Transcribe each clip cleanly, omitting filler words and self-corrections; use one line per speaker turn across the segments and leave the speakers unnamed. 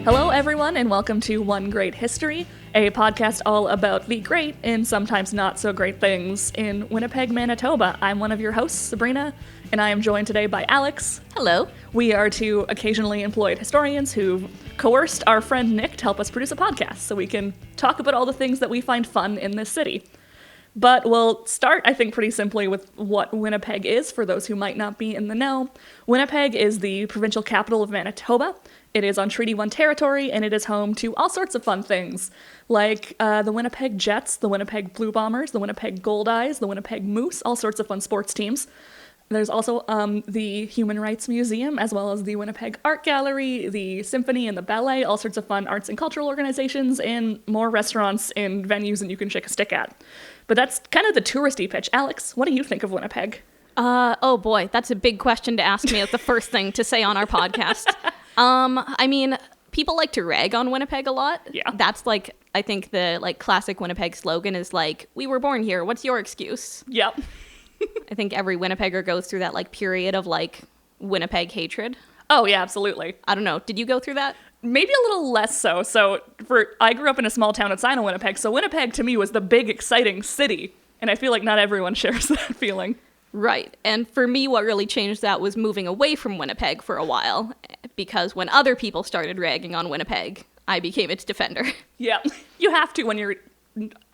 Hello, everyone, and welcome to One Great History, a podcast all about the great and sometimes not so great things in Winnipeg, Manitoba. I'm one of your hosts, Sabrina, and I am joined today by Alex.
Hello.
We are two occasionally employed historians who've coerced our friend Nick to help us produce a podcast so we can talk about all the things that we find fun in this city. But we'll start, I think, pretty simply with what Winnipeg is, for those who might not be in the know. Winnipeg is the provincial capital of Manitoba. It is on Treaty 1 territory, and it is home to all sorts of fun things, like the Winnipeg Jets, the Winnipeg Blue Bombers, the Winnipeg Goldeyes, the Winnipeg Moose, all sorts of fun sports teams. There's also the Human Rights Museum, as well as the Winnipeg Art Gallery, the Symphony and the Ballet, all sorts of fun arts and cultural organizations, and more restaurants and venues than you can shake a stick at. But that's kind of the touristy pitch. Alex, what do you think of Winnipeg?
Oh boy, that's a big question to ask me as the first thing to say on our podcast. I mean, people like to rag on Winnipeg a lot.
Yeah.
That's like, I think the classic Winnipeg slogan is like, we were born here, what's your excuse?
Yep.
I think every Winnipegger goes through that period of Winnipeg hatred.
Oh yeah, absolutely.
I don't know, did you go through that?
Maybe a little less so. I grew up in a small town outside of Winnipeg, so Winnipeg to me was the big, exciting city, and I feel like not everyone shares that feeling.
Right, and for me, what really changed that was moving away from Winnipeg for a while, because when other people started ragging on Winnipeg, I became its defender.
Yeah, you have to when you're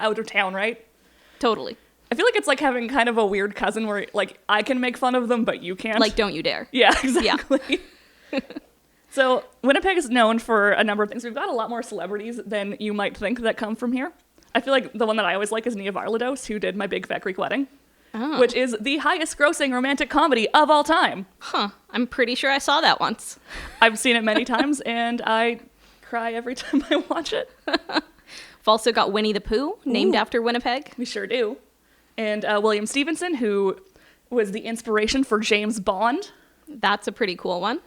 out of town, right?
Totally.
I feel like it's like having kind of a weird cousin where, I can make fun of them, but you can't.
Don't you dare.
Yeah, exactly. Yeah. So, Winnipeg is known for a number of things. We've got a lot more celebrities than you might think that come from here. I feel like the one that I always like is Nia Varlados, who did My Big Fat Greek Wedding, which is the highest grossing romantic comedy of all time.
Huh. I'm pretty sure I saw that once.
I've seen it many times, and I cry every time I watch it.
We've also got Winnie the Pooh, named after Winnipeg.
We sure do. And William Stevenson, who was the inspiration for James Bond.
That's a pretty cool one.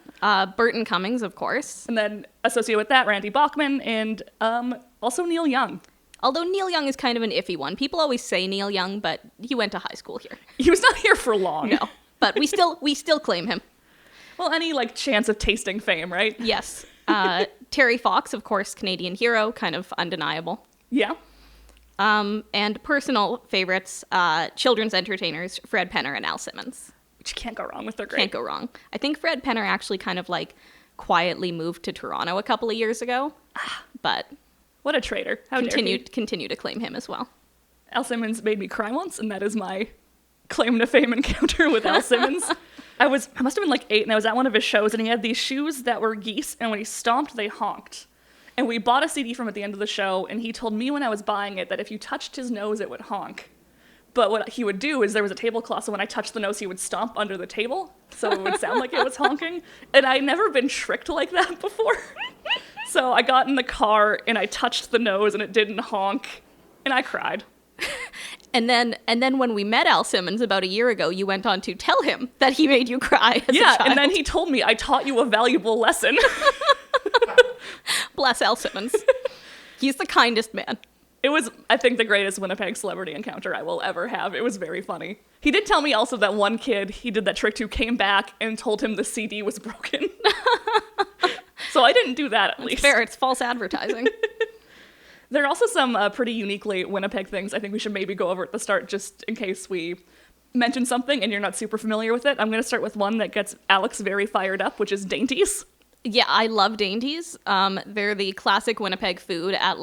Burton Cummings, of course.
And then associated with that, Randy Bachman, and also Neil Young.
Although Neil Young is kind of an iffy one. People always say Neil Young, but he went to high school here.
He was not here for long.
No, but we still claim him.
Well, any chance of tasting fame, right?
Yes. Terry Fox, of course, Canadian hero, kind of undeniable.
Yeah.
And personal favorites, children's entertainers, Fred Penner and Al Simmons.
Which you can't go wrong with, they're great.
Can't go wrong. I think Fred Penner actually kind of quietly moved to Toronto a couple of years ago, but
what a traitor. How
continue to claim him as well.
Al Simmons made me cry once, and that is my claim to fame encounter with Al Simmons. I must have been 8, and I was at one of his shows, and he had these shoes that were geese, and when he stomped, they honked. And we bought a CD from at the end of the show, and he told me when I was buying it that if you touched his nose, it would honk. But what he would do is there was a tablecloth, so when I touched the nose, he would stomp under the table, so it would sound like it was honking. And I'd never been tricked like that before. So I got in the car, and I touched the nose, and it didn't honk, and I cried.
And then when we met Al Simmons about a year ago, you went on to tell him that he made you cry as a child.
Yeah, and then he told me, I taught you a valuable lesson.
Bless Al Simmons. He's the kindest man.
It was, I think, the greatest Winnipeg celebrity encounter I will ever have. It was very funny. He did tell me also that one kid he did that trick to came back and told him the CD was broken. So I didn't do that, at least.
Fair, it's false advertising.
There are also some pretty uniquely Winnipeg things I think we should maybe go over at the start, just in case we mention something and you're not super familiar with it. I'm going to start with one that gets Alex very fired up, which is dainties.
Yeah, I love dainties. They're the classic Winnipeg food at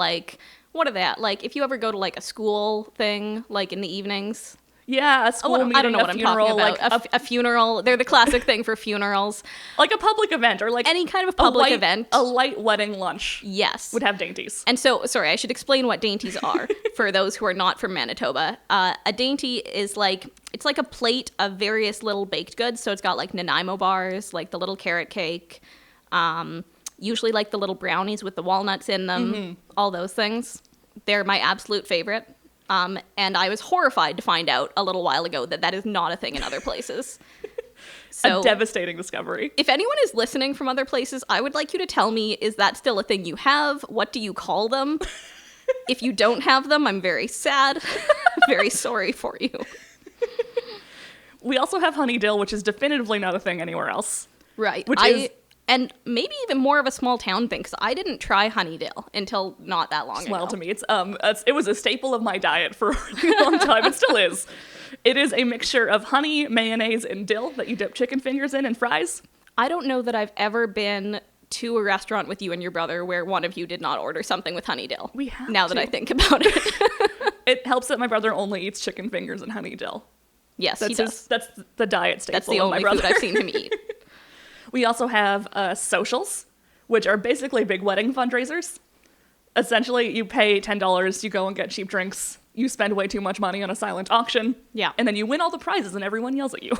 what are they at? If you ever go to a school thing, in the evenings.
Yeah, a school meeting,
I don't know what
funeral,
I'm talking about. A funeral. They're the classic thing for funerals.
Like a public event or
any kind of public event.
A light wedding lunch.
Yes.
Would have dainties.
And so, sorry, I should explain what dainties are for those who are not from Manitoba. A dainty is it's like a plate of various little baked goods. So it's got Nanaimo bars, the little carrot cake, usually the little brownies with the walnuts in them, all those things. They're my absolute favorite. And I was horrified to find out a little while ago that is not a thing in other places. So,
a devastating discovery.
If anyone is listening from other places, I would like you to tell me, is that still a thing you have? What do you call them? If you don't have them, I'm very sad. Very sorry for you.
We also have honey dill, which is definitively not a thing anywhere else.
Right.
Which is
And maybe even more of a small town thing, because I didn't try honeydill until not that long ago.
Well, to me, it was a staple of my diet for a really long time. It still is. It is a mixture of honey, mayonnaise, and dill that you dip chicken fingers in and fries.
I don't know that I've ever been to a restaurant with you and your brother where one of you did not order something with honey dill.
We have
now
to.
that I think about it.
It helps that my brother only eats chicken fingers and honey dill.
Yes, he does.
That's the diet staple
That's the
of my
only
brother.
food I've seen him eat.
We also have socials, which are basically big wedding fundraisers. Essentially, you pay $10, you go and get cheap drinks, you spend way too much money on a silent auction,
Yeah.
and then you win all the prizes and everyone yells at you.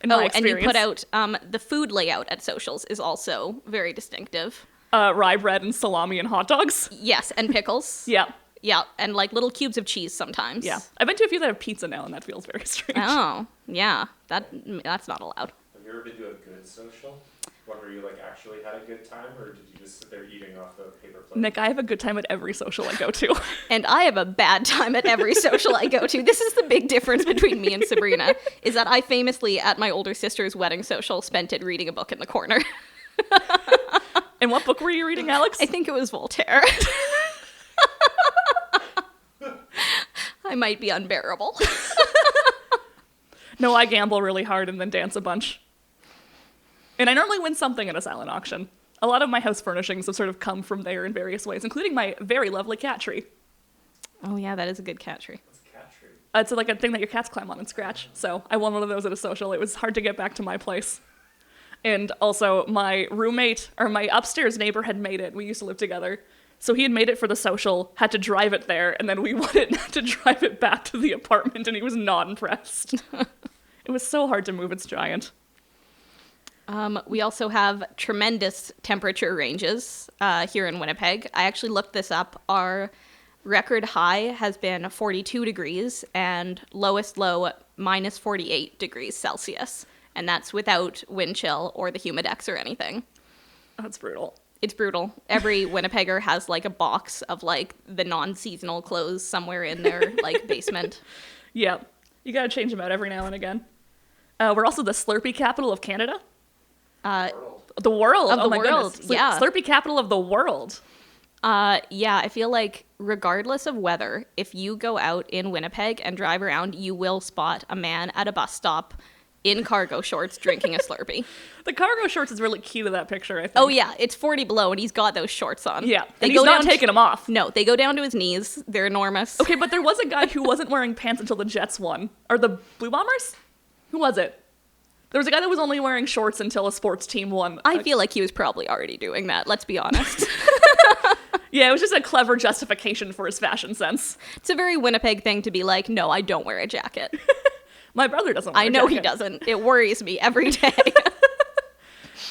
And you put out, the food layout at socials is also very distinctive.
Rye bread and salami and hot dogs.
Yes, and pickles.
Yeah.
Yeah, and like little cubes of cheese sometimes.
Yeah. I've been to a few that have pizza now, and that feels very strange.
Oh, yeah. That's not allowed.
Have you ever been to a good social? One where you like actually had a good time, or did you just sit there eating off the paper plate?
Nick, I have a good time at every social I go to.
And I have a bad time at every social I go to. This is the big difference between me and Sabrina, is that I famously, at my older sister's wedding social, spent it reading a book in the corner.
And what book were you reading, Alex?
I think it was Voltaire. I might be unbearable.
No, I gamble really hard and then dance a bunch. And I normally win something at a silent auction. A lot of my house furnishings have sort of come from there in various ways, including my very lovely cat tree.
Oh yeah, that is a good cat tree.
What's a cat tree?
It's like a thing that your cats climb on and scratch. So I won one of those at a social. It was hard to get back to my place. And also my roommate, or my upstairs neighbor had made it. We used to live together. So he had made it for the social, had to drive it there, and then we wanted to drive it back to the apartment, and he was not impressed. It was so hard to move, it's giant.
We also have tremendous temperature ranges here in Winnipeg. I actually looked this up. Our record high has been 42 degrees and lowest low minus 48 degrees Celsius. And that's without wind chill or the humidex or anything.
That's brutal.
It's brutal. Every Winnipegger has like a box of like the non-seasonal clothes somewhere in their like basement.
Yeah, you gotta change them out every now and again. We're also the Slurpee capital of Canada. The world.
Of
oh
the
my
world,
goodness.
yeah.
Slurpee capital of the world.
Yeah, I feel like regardless of weather, if you go out in Winnipeg and drive around, you will spot a man at a bus stop in cargo shorts drinking a Slurpee.
The cargo shorts is really key to that picture, I think.
Oh yeah, it's 40 below and he's got those shorts on.
Yeah,
They
and
go
he's not
down
taking them off.
No, they go down to his knees. They're enormous.
Okay, but there was a guy who wasn't wearing pants until the Jets won. Or the Blue Bombers? Who was it? There was a guy that was only wearing shorts until a sports team won.
I feel like he was probably already doing that, let's be honest.
Yeah, it was just a clever justification for his fashion sense.
It's a very Winnipeg thing to be like, no, I don't wear a jacket.
My brother doesn't wear
I
a
know he
jacket.
doesn't. It worries me every day.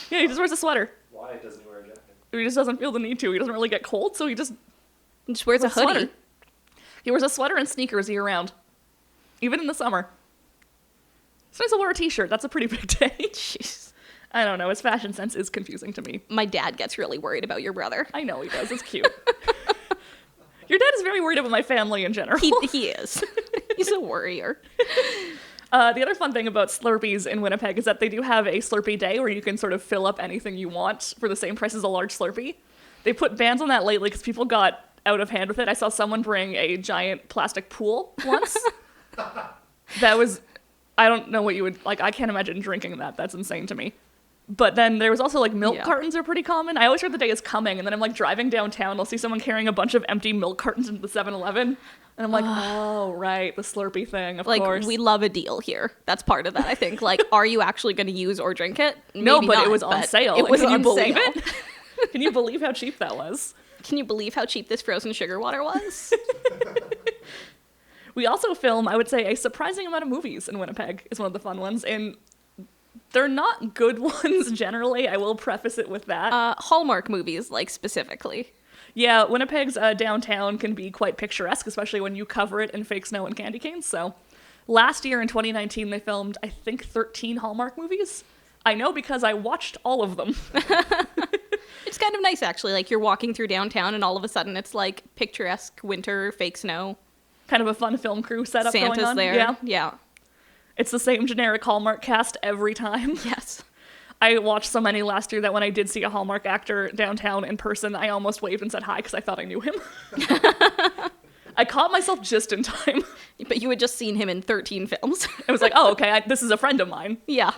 Yeah, he just wears a sweater.
Why doesn't he wear a jacket?
He just doesn't feel the need to. He doesn't really get cold, so he just
He just wears a hoodie.
sweater. He wears a sweater and sneakers year round. Even in the summer. Sometimes he'll wear a t-shirt. That's a pretty big day.
Jeez.
I don't know. His fashion sense is confusing to me.
My dad gets really worried about your brother.
I know he does. It's cute. Your dad is very worried about my family in general.
He is. He's a worrier.
The other fun thing about Slurpees in Winnipeg is that they do have a Slurpee day where you can sort of fill up anything you want for the same price as a large Slurpee. They put bans on that lately because people got out of hand with it. I saw someone bring a giant plastic pool once. That was, I don't know what you would, like, I can't imagine drinking that. That's insane to me. But then there was also, like, milk cartons are pretty common. I always heard the day is coming, and then I'm, like, driving downtown. I'll see someone carrying a bunch of empty milk cartons into the 7-Eleven. And I'm like, oh, right, the Slurpee thing, of
Like,
course.
we love a deal here. That's part of that, I think. Like, are you actually going to use or drink it?
No,
Maybe
but
not,
it was on
but
sale.
It was
Can you
on
believe
sale.
it? Can you believe how cheap that was?
Can you believe how cheap this frozen sugar water was?
We also film, I would say, a surprising amount of movies in Winnipeg is one of the fun ones. And they're not good ones generally. I will preface it with that.
Hallmark movies, like, specifically.
Yeah, Winnipeg's downtown can be quite picturesque, especially when you cover it in fake snow and candy canes. So last year in 2019, they filmed, I think, 13 Hallmark movies. I know because I watched all of them.
It's kind of nice, actually. Like, you're walking through downtown and all of a sudden it's, like, picturesque winter, fake snow.
Kind of a fun film crew setup going
Santa's
on.
there.
Yeah.
Yeah.
It's the same generic Hallmark cast every time.
Yes.
I watched so many last year that when I did see a Hallmark actor downtown in person, I almost waved and said hi because I thought I knew him. I caught myself just in time.
But you had just seen him in 13 films.
I was like, oh, okay, this is a friend of mine.
Yeah.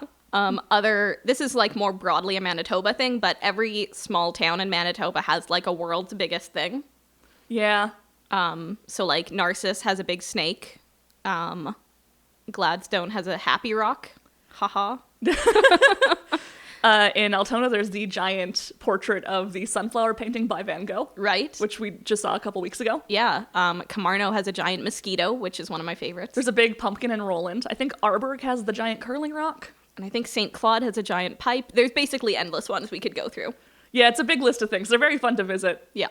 This is like more broadly a Manitoba thing, but every small town in Manitoba has like a world's biggest thing.
Yeah.
So like Narcissus has a big snake. Gladstone has a happy rock. Haha.
In Altona, there's the giant portrait of the sunflower painting by Van Gogh.
Right.
Which we just saw a couple weeks ago.
Yeah. Camarno has a giant mosquito, which is one of my favorites.
There's a big pumpkin in Roland. I think Arborg has the giant curling rock.
And I think St. Claude has a giant pipe. There's basically endless ones we could go through.
Yeah, it's a big list of things. They're very fun to visit.
Yeah.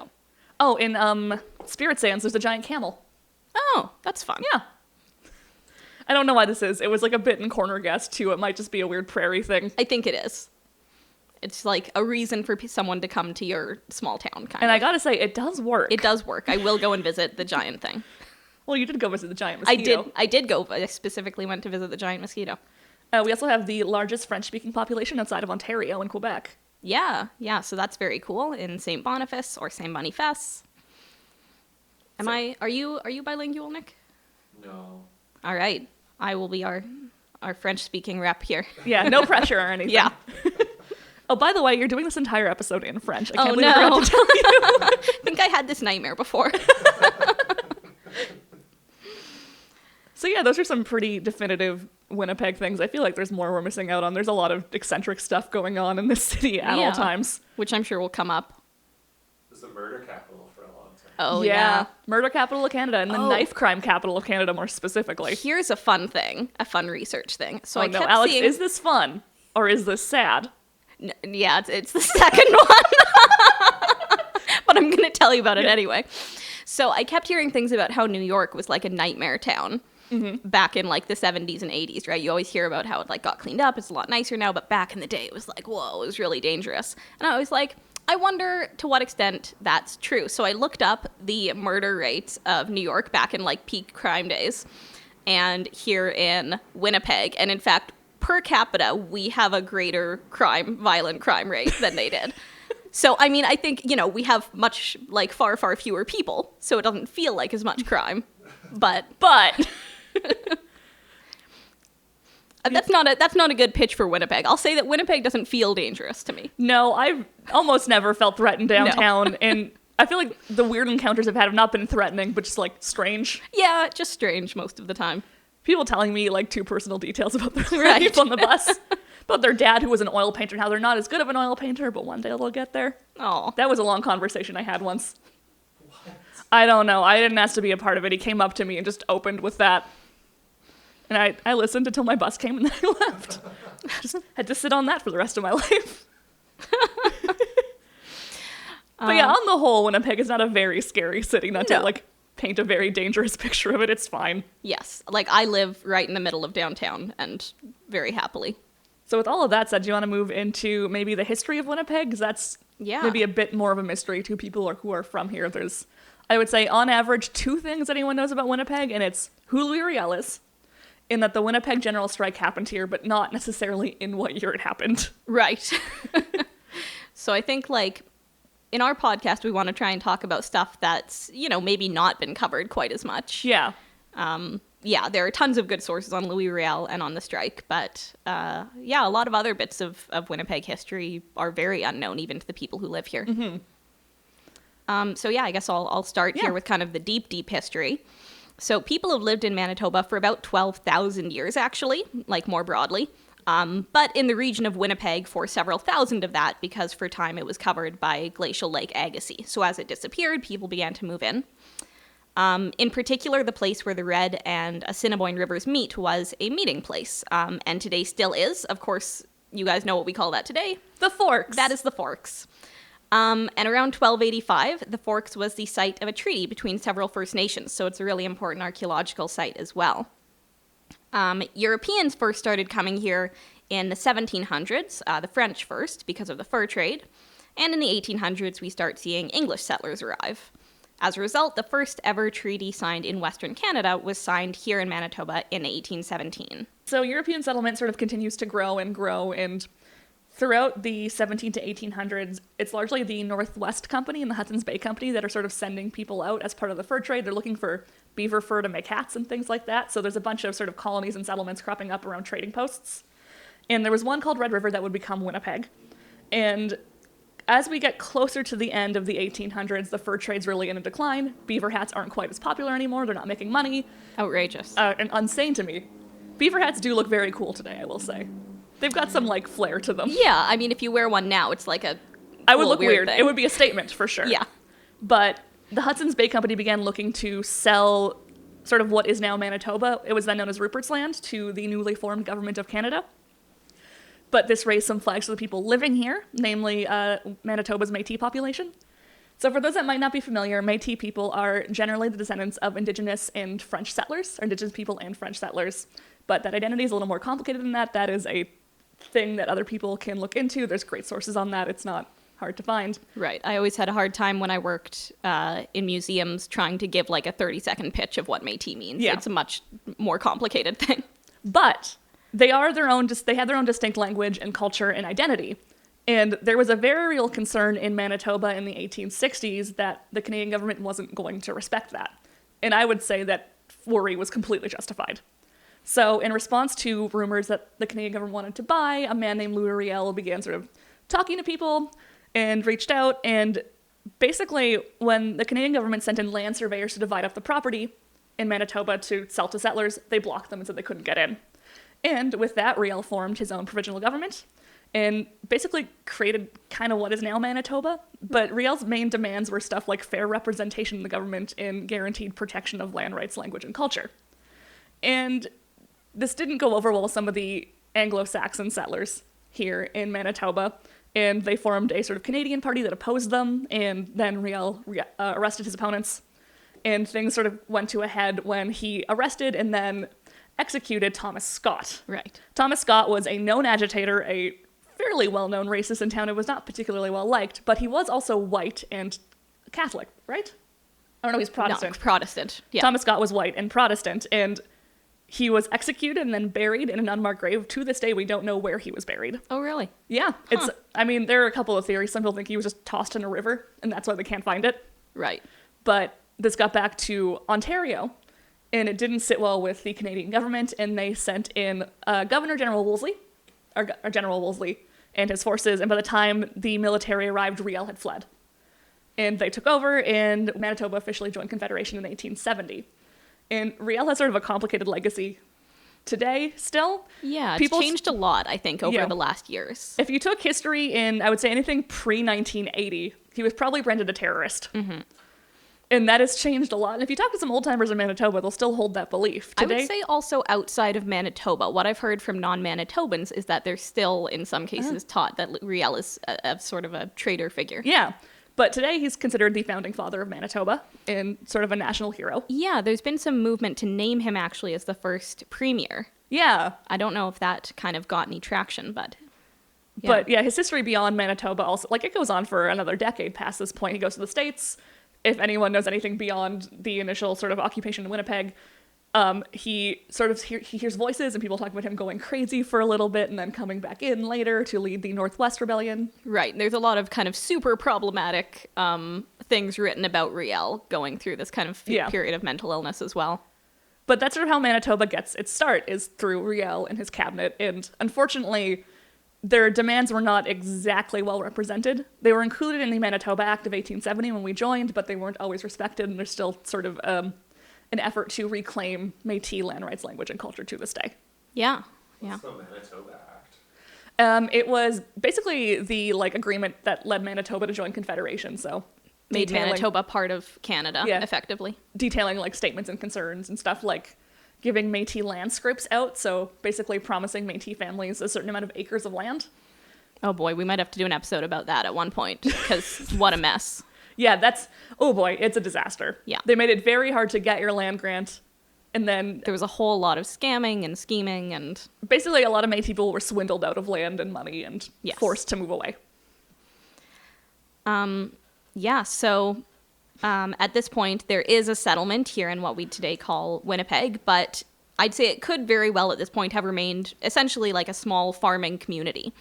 Oh, in Spirit Sands, there's a giant camel.
Oh, that's fun.
Yeah. I don't know why this is. It was like a bit and corner guess, too. It might just be a weird prairie thing.
I think it is. It's like a reason for someone to come to your small town, kind of.
And I gotta say, it does work.
It does work. I will go and visit the giant thing.
Well, you did go visit the giant mosquito.
I did go. I specifically went to visit the giant mosquito.
We also have the largest French-speaking population outside of Ontario and Quebec.
Yeah. So that's very cool in St. Boniface or St. Boniface. Are you bilingual, Nick?
No.
All right. I will be our French-speaking rep here.
Yeah, no pressure or anything.
Yeah.
Oh, by the way, you're doing this entire episode in French. I can't believe
no.
I forgot to tell you.
I think I had this nightmare before.
So yeah, those are some pretty definitive Winnipeg things. I feel like there's more we're missing out on. There's a lot of eccentric stuff going on in this city at all times.
Which I'm sure will come up.
It was the murder capital for a long time.
Oh, yeah.
Murder capital of Canada and the knife crime capital of Canada more specifically.
Here's a fun thing, a fun research thing. So
Alex, is this fun or is this sad?
Yeah, it's the second one. But I'm going to tell you about it anyway. So I kept hearing things about how New York was like a nightmare town back in like the 70s and 80s, right? You always hear about how it like got cleaned up. It's a lot nicer now. But back in the day, it was like, whoa, it was really dangerous. And I was like, I wonder to what extent that's true. So I looked up the murder rates of New York back in like peak crime days and here in Winnipeg. And in fact, per capita, we have a greater violent crime rate than they did. So, I mean, I think, we have far, far fewer people, so it doesn't feel like as much crime. But that's not a good pitch for Winnipeg. I'll say that Winnipeg doesn't feel dangerous to me.
No, I've almost never felt threatened downtown, and I feel like the weird encounters I've had have not been threatening, but just like strange.
Yeah, just strange most of the time.
People telling me like too personal details about their life on the bus. About their dad who was an oil painter and how they're not as good of an oil painter, but one day they'll get there.
Oh.
That was a long conversation I had once.
What?
I don't know. I didn't ask to be a part of it. He came up to me and just opened with that. And I listened until my bus came and then I left. Just had to sit on that for the rest of my life. But yeah, on the whole, Winnipeg is not a very scary city. Not to paint a very dangerous picture of it. It's fine.
Yes. I live right in the middle of downtown and very happily.
So with all of that said, do you want to move into maybe the history of Winnipeg? Because that's maybe a bit more of a mystery to people who are from here. There's, I would say, on average, 2 things anyone knows about Winnipeg, and it's who Louis Riel is, in that the Winnipeg General Strike happened here, but not necessarily in what year it happened.
Right. So I think, in our podcast, we want to try and talk about stuff that's, maybe not been covered quite as much.
Yeah.
There are tons of good sources on Louis Riel and on the strike, but a lot of other bits of Winnipeg history are very unknown even to the people who live here. Mm-hmm. I guess I'll start here with kind of the deep history. So people have lived in Manitoba for about 12,000 years, actually, more broadly, but in the region of Winnipeg for several thousand of that because for a time it was covered by glacial Lake Agassiz. So as it disappeared, people began to move in. In particular, the place where the Red and Assiniboine rivers meet was a meeting place, and today still is. Of course, you guys know what we call that today.
The Forks.
That is the Forks. And around 1285, the Forks was the site of a treaty between several First Nations, so it's a really important archaeological site as well. Europeans first started coming here in the 1700s, the French first, because of the fur trade, and in the 1800s, we start seeing English settlers arrive. As a result, the first ever treaty signed in Western Canada was signed here in Manitoba in 1817.
So European settlement sort of continues to grow and throughout the 17 to 1800s, it's largely the Northwest Company and the Hudson's Bay Company that are sort of sending people out as part of the fur trade. They're looking for beaver fur to make hats and things like that. So there's a bunch of sort of colonies and settlements cropping up around trading posts. And there was one called Red River that would become Winnipeg. And as we get closer to the end of the 1800s, the fur trade's really in a decline. Beaver hats aren't quite as popular anymore. They're not making money.
Outrageous.
And insane to me. Beaver hats do look very cool today, I will say. They've got some, like, flair to them.
Yeah, I mean, if you wear one now, it's like a
I would look
weird
weird.
thing.
It would be a statement, for sure.
Yeah.
But the Hudson's Bay Company began looking to sell sort of what is now Manitoba. It was then known as Rupert's Land to the newly formed government of Canada. But this raised some flags for the people living here, namely Manitoba's Métis population. So for those that might not be familiar, Métis people are generally the descendants of Indigenous and French settlers, or Indigenous people and French settlers. But that identity is a little more complicated than that. That is a thing that other people can look into. There's great sources on that. It's not hard to find.
Right. I always had a hard time when I worked in museums trying to give like a 30-second pitch of what Métis means.
Yeah.
It's a much more complicated thing.
But they have their own distinct language and culture and identity. And there was a very real concern in Manitoba in the 1860s that the Canadian government wasn't going to respect that. And I would say that worry was completely justified. So in response to rumors that the Canadian government wanted to buy, a man named Louis Riel began sort of talking to people and reached out. And basically, when the Canadian government sent in land surveyors to divide up the property in Manitoba to sell to settlers, they blocked them and said they couldn't get in. And with that, Riel formed his own provincial government and basically created kind of what is now Manitoba. But Riel's main demands were stuff like fair representation in the government and guaranteed protection of land rights, language, and culture. And this didn't go over well with some of the Anglo-Saxon settlers here in Manitoba, and they formed a sort of Canadian party that opposed them, and then Riel arrested his opponents, and things sort of went to a head when he arrested and then executed Thomas Scott.
Right.
Thomas Scott was a known agitator, a fairly well-known racist in town who was not particularly well-liked, but he was also white and Catholic, right? Oh, no, he's Protestant.
No, Protestant, yeah.
Thomas Scott was white and Protestant, and he was executed and then buried in an unmarked grave. To this day, we don't know where he was buried.
Oh, really?
Yeah. I mean, there are a couple of theories. Some people think he was just tossed in a river, and that's why they can't find it.
Right.
But this got back to Ontario, and it didn't sit well with the Canadian government, and they sent in General Wolseley and his forces, and by the time the military arrived, Riel had fled. And they took over, and Manitoba officially joined Confederation in 1870. And Riel has sort of a complicated legacy today still.
Yeah, it's changed a lot, I think, over
Yeah.
the last years.
If you took history in, I would say, anything pre-1980, he was probably branded a terrorist. Mm-hmm. And that has changed a lot. And if you talk to some old-timers in Manitoba, they'll still hold that belief. Today,
I would say also outside of Manitoba, what I've heard from non-Manitobans is that they're still, in some cases, taught that Riel is a sort of a traitor figure.
Yeah. But today he's considered the founding father of Manitoba and sort of a national hero.
Yeah, there's been some movement to name him actually as the first premier.
Yeah.
I don't know if that kind of got any traction, but... Yeah.
But yeah, his history beyond Manitoba also, like, it goes on for another decade past this point. He goes to the States. If anyone knows anything beyond the initial sort of occupation in Winnipeg, he hears voices and people talk about him going crazy for a little bit and then coming back in later to lead the Northwest Rebellion.
Right. There's a lot of kind of super problematic things written about Riel going through this kind of period of mental illness as well.
But that's sort of how Manitoba gets its start, is through Riel and his cabinet. And unfortunately, their demands were not exactly well represented. They were included in the Manitoba Act of 1870 when we joined, but they weren't always respected, and there's still sort of an effort to reclaim Métis land rights, language, and culture to this day.
Yeah.
What's the Manitoba Act?
It was basically the agreement that led Manitoba to join Confederation, so
Made Manitoba part of Canada, effectively.
Detailing statements and concerns and stuff like giving Métis land scripts out, so basically promising Métis families a certain amount of acres of land.
Oh boy, we might have to do an episode about that at one point, because what a mess.
Yeah, it's a disaster.
Yeah.
They made it very hard to get your land grant, and then
there was a whole lot of scamming and scheming, and
basically a lot of Métis people were swindled out of land and money and forced to move away.
So at this point, there is a settlement here in what we today call Winnipeg, but I'd say it could very well at this point have remained essentially like a small farming community.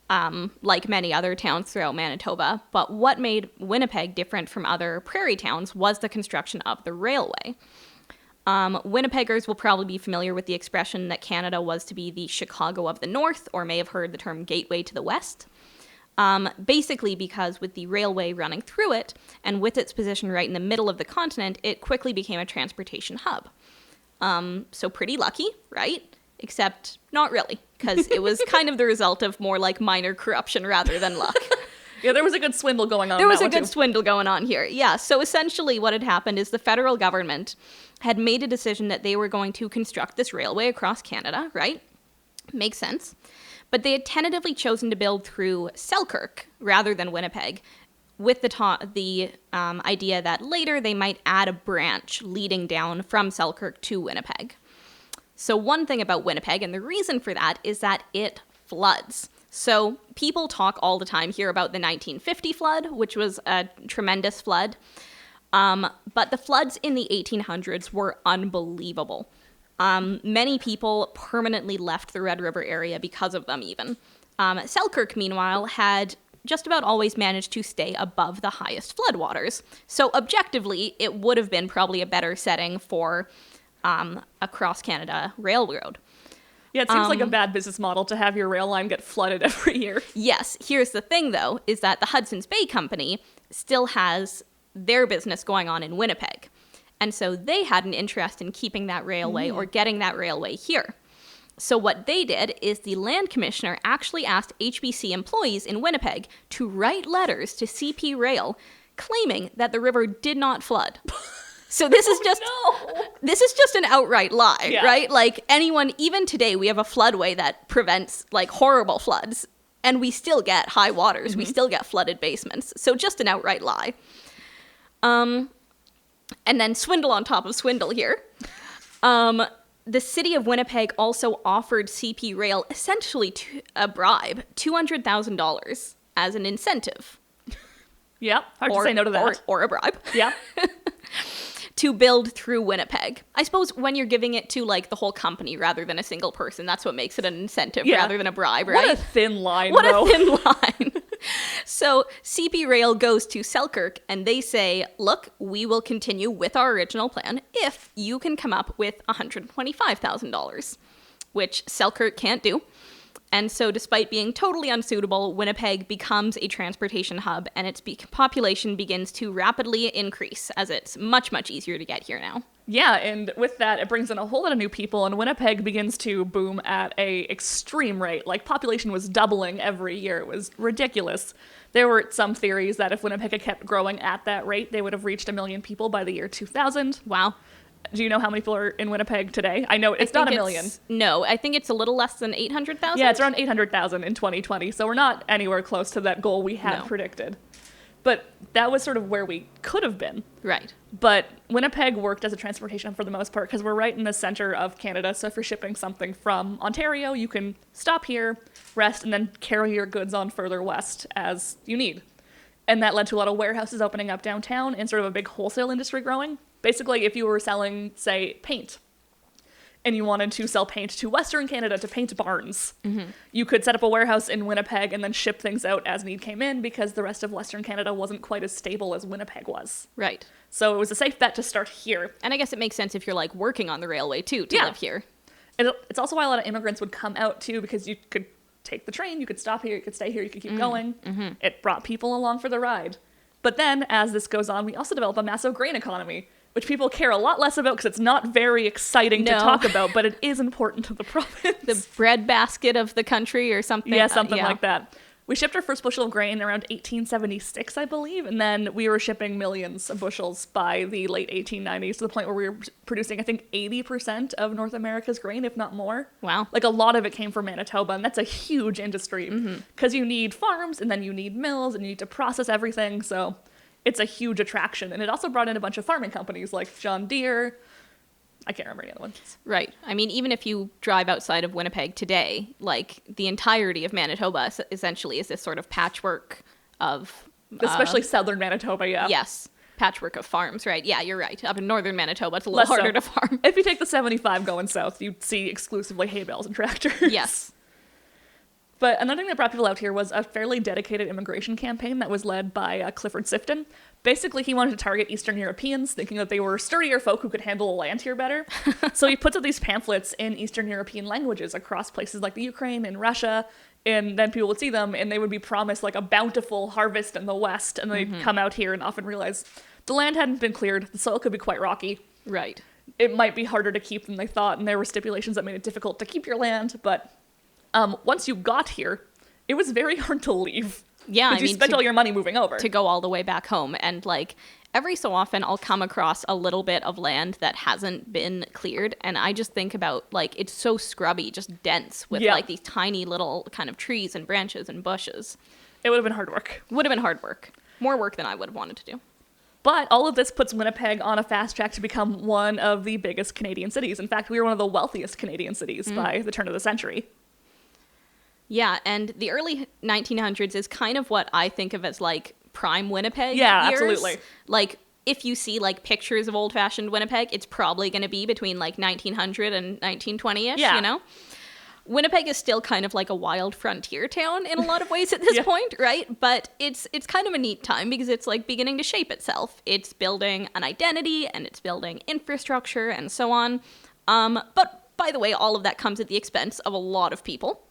like many other towns throughout Manitoba. But what made Winnipeg different from other prairie towns was the construction of the railway. Winnipeggers will probably be familiar with the expression that Canada was to be the Chicago of the North, or may have heard the term gateway to the West. Basically because with the railway running through it, and with its position right in the middle of the continent, it quickly became a transportation hub. So pretty lucky, right? Except not really, because it was kind of the result of more like minor corruption rather than luck.
Yeah, there was a good swindle going on.
There was a good swindle going on here. Yeah, so essentially what had happened is the federal government had made a decision that they were going to construct this railway across Canada, right? Makes sense. But they had tentatively chosen to build through Selkirk rather than Winnipeg, with the idea that later they might add a branch leading down from Selkirk to Winnipeg. So one thing about Winnipeg, and the reason for that, is that it floods. So people talk all the time here about the 1950 flood, which was a tremendous flood. But the floods in the 1800s were unbelievable. Many people permanently left the Red River area because of them even. Selkirk, meanwhile, had just about always managed to stay above the highest floodwaters. So objectively, it would have been probably a better setting for a cross-Canada railroad.
Yeah, it seems like a bad business model to have your rail line get flooded every year.
Yes. Here's the thing, though, is that the Hudson's Bay Company still has their business going on in Winnipeg. And so they had an interest in keeping that railway or getting that railway here. So what they did is the land commissioner actually asked HBC employees in Winnipeg to write letters to CP Rail claiming that the river did not flood. So this is just this is just an outright lie, right? Like anyone, even today, we have a floodway that prevents like horrible floods, and we still get high waters. Mm-hmm. We still get flooded basements. So just an outright lie. And then swindle on top of swindle here. The city of Winnipeg also offered CP Rail essentially a bribe, $200,000 as an incentive.
Yeah, hard to say no to that.
Or a bribe.
Yeah.
To build through Winnipeg. I suppose when you're giving it to like the whole company rather than a single person, that's what makes it an incentive rather than a bribe, right?
What a thin line,
What a thin line. So CP Rail goes to Selkirk and they say, look, we will continue with our original plan if you can come up with $125,000, which Selkirk can't do. And so despite being totally unsuitable, Winnipeg becomes a transportation hub and its population begins to rapidly increase as it's much, much easier to get here now.
Yeah, and with that, it brings in a whole lot of new people, and Winnipeg begins to boom at a extreme rate. Like, population was doubling every year. It was ridiculous. There were some theories that if Winnipeg had kept growing at that rate, they would have reached 1 million people by the year 2000.
Wow.
Do you know how many people are in Winnipeg today? I know it's not 1 million.
No, I think it's a little less than 800,000.
Yeah, it's around 800,000 in 2020, so we're not anywhere close to that goal we had predicted. But that was sort of where we could have been.
Right.
But Winnipeg worked as a transportation hub for the most part because we're right in the center of Canada, so if you're shipping something from Ontario, you can stop here, rest, and then carry your goods on further west as you need. And that led to a lot of warehouses opening up downtown and sort of a big wholesale industry growing. Basically, if you were selling, say, paint, and you wanted to sell paint to Western Canada to paint barns, you could set up a warehouse in Winnipeg and then ship things out as need came in because the rest of Western Canada wasn't quite as stable as Winnipeg was.
Right.
So it was a safe bet to start here.
And I guess it makes sense if you're, like, working on the railway, too, to live here.
And it's also why a lot of immigrants would come out, too, because you could take the train, you could stop here, you could stay here, you could keep going. It brought people along for the ride. But then, as this goes on, we also develop a massive grain economy, which people care a lot less about because it's not very exciting to talk about, but it is important to the province.
The breadbasket of the country or something.
Yeah, something like that. We shipped our first bushel of grain around 1876, I believe, and then we were shipping millions of bushels by the late 1890s to the point where we were producing, I think, 80% of North America's grain, if not more.
Wow.
Like, a lot of it came from Manitoba, and that's a huge industry because you need farms, and then you need mills, and you need to process everything, so it's a huge attraction. And it also brought in a bunch of farming companies like John Deere. I can't remember any other ones.
Right. I mean, even if you drive outside of Winnipeg today, like, the entirety of Manitoba essentially is this sort of patchwork of...
Especially southern Manitoba, yeah.
Yes. Patchwork of farms, right? Yeah, you're right. Up in northern Manitoba, it's a little harder to farm.
If you take the 75 going south, you'd see exclusively hay bales and tractors.
Yes.
But another thing that brought people out here was a fairly dedicated immigration campaign that was led by Clifford Sifton. Basically, he wanted to target Eastern Europeans, thinking that they were sturdier folk who could handle the land here better. So he puts out these pamphlets in Eastern European languages across places like the Ukraine and Russia, and then people would see them, and they would be promised like a bountiful harvest in the West, and they'd come out here and often realize the land hadn't been cleared, the soil could be quite rocky.
Right.
It might be harder to keep than they thought, and there were stipulations that made it difficult to keep your land, but once you got here, it was very hard to leave.
Yeah,
because you spent all your money moving over.
To go all the way back home. And like every so often I'll come across a little bit of land that hasn't been cleared, and I just think about like it's so scrubby, just dense with like these tiny little kind of trees and branches and bushes.
It would have been hard work.
Would have been hard work. More work than I would have wanted to do.
But all of this puts Winnipeg on a fast track to become one of the biggest Canadian cities. In fact, we were one of the wealthiest Canadian cities by the turn of the century.
Yeah, and the early 1900s is kind of what I think of as like prime Winnipeg
years.
Absolutely. Like if you see like pictures of old-fashioned Winnipeg, it's probably going to be between like 1900 and 1920-ish, you know? Winnipeg is still kind of like a wild frontier town in a lot of ways at this point, right? But it's kind of a neat time because it's like beginning to shape itself. It's building an identity and it's building infrastructure and so on. But by the way, all of that comes at the expense of a lot of people.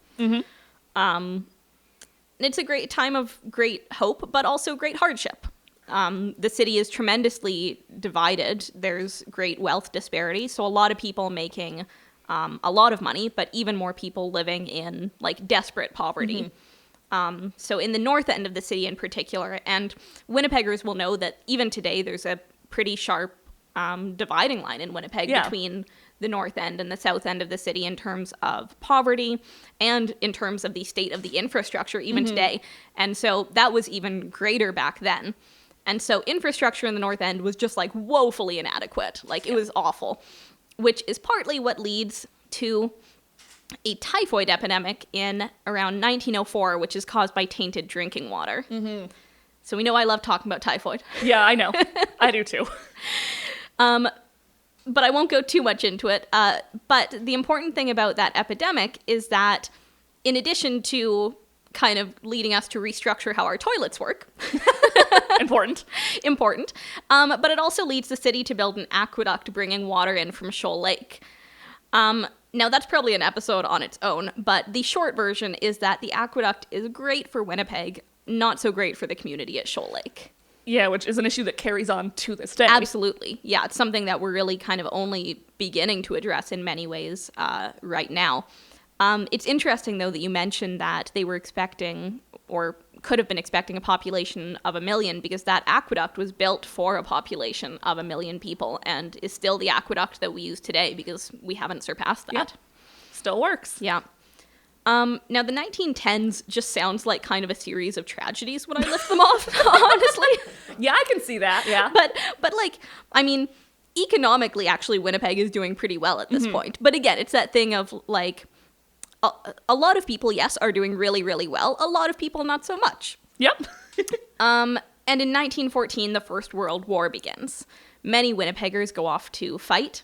It's a great time of great hope, but also great hardship. The city is tremendously divided. There's great wealth disparity. So a lot of people making a lot of money, but even more people living in like desperate poverty. So in the north end of the city in particular, and Winnipeggers will know that even today there's a pretty sharp dividing line in Winnipeg between the north end and the south end of the city in terms of poverty and in terms of the state of the infrastructure even today. And so that was even greater back then. And so infrastructure in the north end was just like woefully inadequate. Like it was awful, which is partly what leads to a typhoid epidemic in around 1904, which is caused by tainted drinking water. So we know I love talking about typhoid.
Yeah, I know. I do too.
But I won't go too much into it. But the important thing about that epidemic is that in addition to kind of leading us to restructure how our toilets work.
Important.
But it also leads the city to build an aqueduct bringing water in from Shoal Lake. Now, that's probably an episode on its own, but the short version is that the aqueduct is great for Winnipeg, not so great for the community at Shoal Lake.
Yeah, which is an issue that carries on to this day.
Absolutely. Yeah, it's something that we're really kind of only beginning to address in many ways right now. It's interesting, though, that you mentioned that they were expecting, or could have been expecting, a population of 1 million, because that aqueduct was built for a population of 1 million people and is still the aqueduct that we use today because we haven't surpassed that.
Yep. Still works.
Yeah. Now, the 1910s just sounds like kind of a series of tragedies when I lift them off, honestly.
Yeah, I can see that, yeah.
But like, I mean, economically, actually, Winnipeg is doing pretty well at this point. But again, it's that thing of, like, a lot of people, yes, are doing really, really well. A lot of people, not so much.
Yep.
And in 1914, the First World War begins. Many Winnipeggers go off to fight.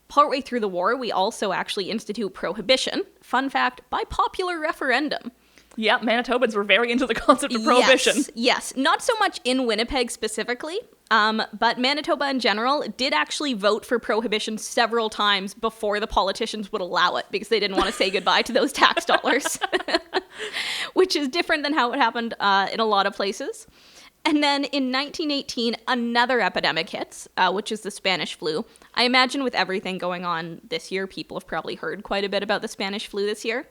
Partway through the war, we also actually institute prohibition. Fun fact, by popular referendum.
Yeah, Manitobans were very into the concept of prohibition.
Yes. Not so much in Winnipeg specifically, but Manitoba in general did actually vote for prohibition several times before the politicians would allow it because they didn't want to say goodbye to those tax dollars, which is different than how it happened in a lot of places. And then in 1918, another epidemic hits, which is the Spanish flu. I imagine with everything going on this year, people have probably heard quite a bit about the Spanish flu this year.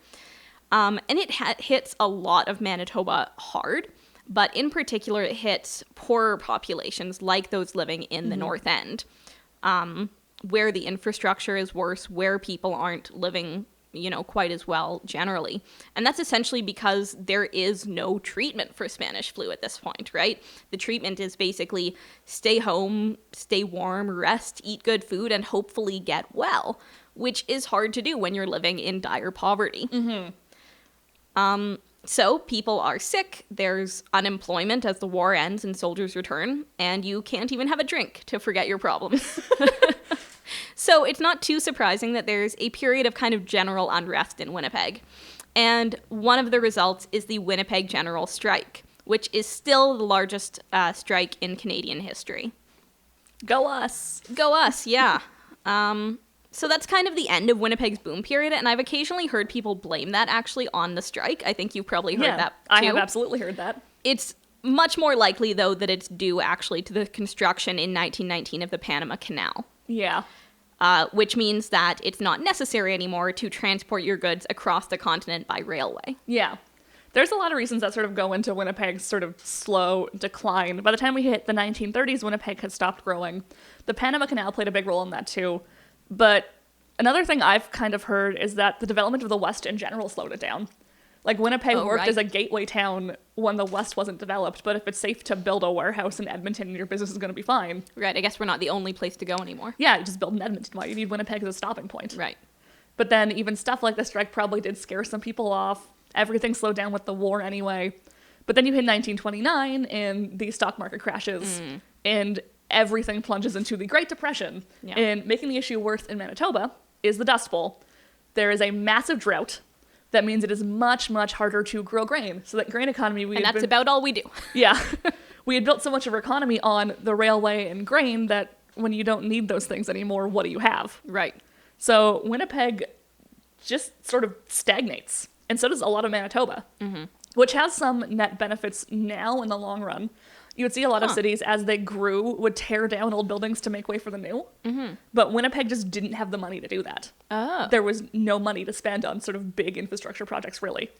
And it hits a lot of Manitoba hard, but in particular, it hits poorer populations like those living in the North End, where the infrastructure is worse, where people aren't living, quite as well generally. And that's essentially because there is no treatment for Spanish flu at this point, right? The treatment is basically stay home, stay warm, rest, eat good food, and hopefully get well, which is hard to do when you're living in dire poverty. So people are sick, there's unemployment as the war ends and soldiers return, and you can't even have a drink to forget your problems. So it's not too surprising that there's a period of kind of general unrest in Winnipeg. And one of the results is the Winnipeg General Strike, which is still the largest strike in Canadian history.
Go us.
Go us, yeah. So that's kind of the end of Winnipeg's boom period, and I've occasionally heard people blame that actually on the strike. I think you've probably heard that too.
I have absolutely heard that.
It's much more likely, though, that it's due actually to the construction in 1919 of the Panama Canal.
Yeah.
Which means that it's not necessary anymore to transport your goods across the continent by railway.
Yeah. There's a lot of reasons that sort of go into Winnipeg's sort of slow decline. By the time we hit the 1930s, Winnipeg had stopped growing. The Panama Canal played a big role in that too. But another thing I've kind of heard is that the development of the West in general slowed it down. Like, Winnipeg worked as a gateway town when the West wasn't developed, but if it's safe to build a warehouse in Edmonton, your business is going to be fine.
Right, I guess we're not the only place to go anymore.
Yeah, you just build in Edmonton. Why? You need Winnipeg as a stopping point.
Right.
But then even stuff like the strike probably did scare some people off. Everything slowed down with the war anyway. But then you hit 1929, and the stock market crashes, and everything plunges into the Great Depression.
Yeah.
And making the issue worse in Manitoba is the Dust Bowl. There is a massive drought. That means it is much, much harder to grow grain. So that grain economy...
And that's about all we do.
Yeah. We had built so much of our economy on the railway and grain that when you don't need those things anymore, what do you have?
Right.
So Winnipeg just sort of stagnates. And so does a lot of Manitoba, which has some net benefits now in the long run. You would see a lot of cities, as they grew, would tear down old buildings to make way for the new. But Winnipeg just didn't have the money to do that.
Oh.
There was no money to spend on sort of big infrastructure projects, really.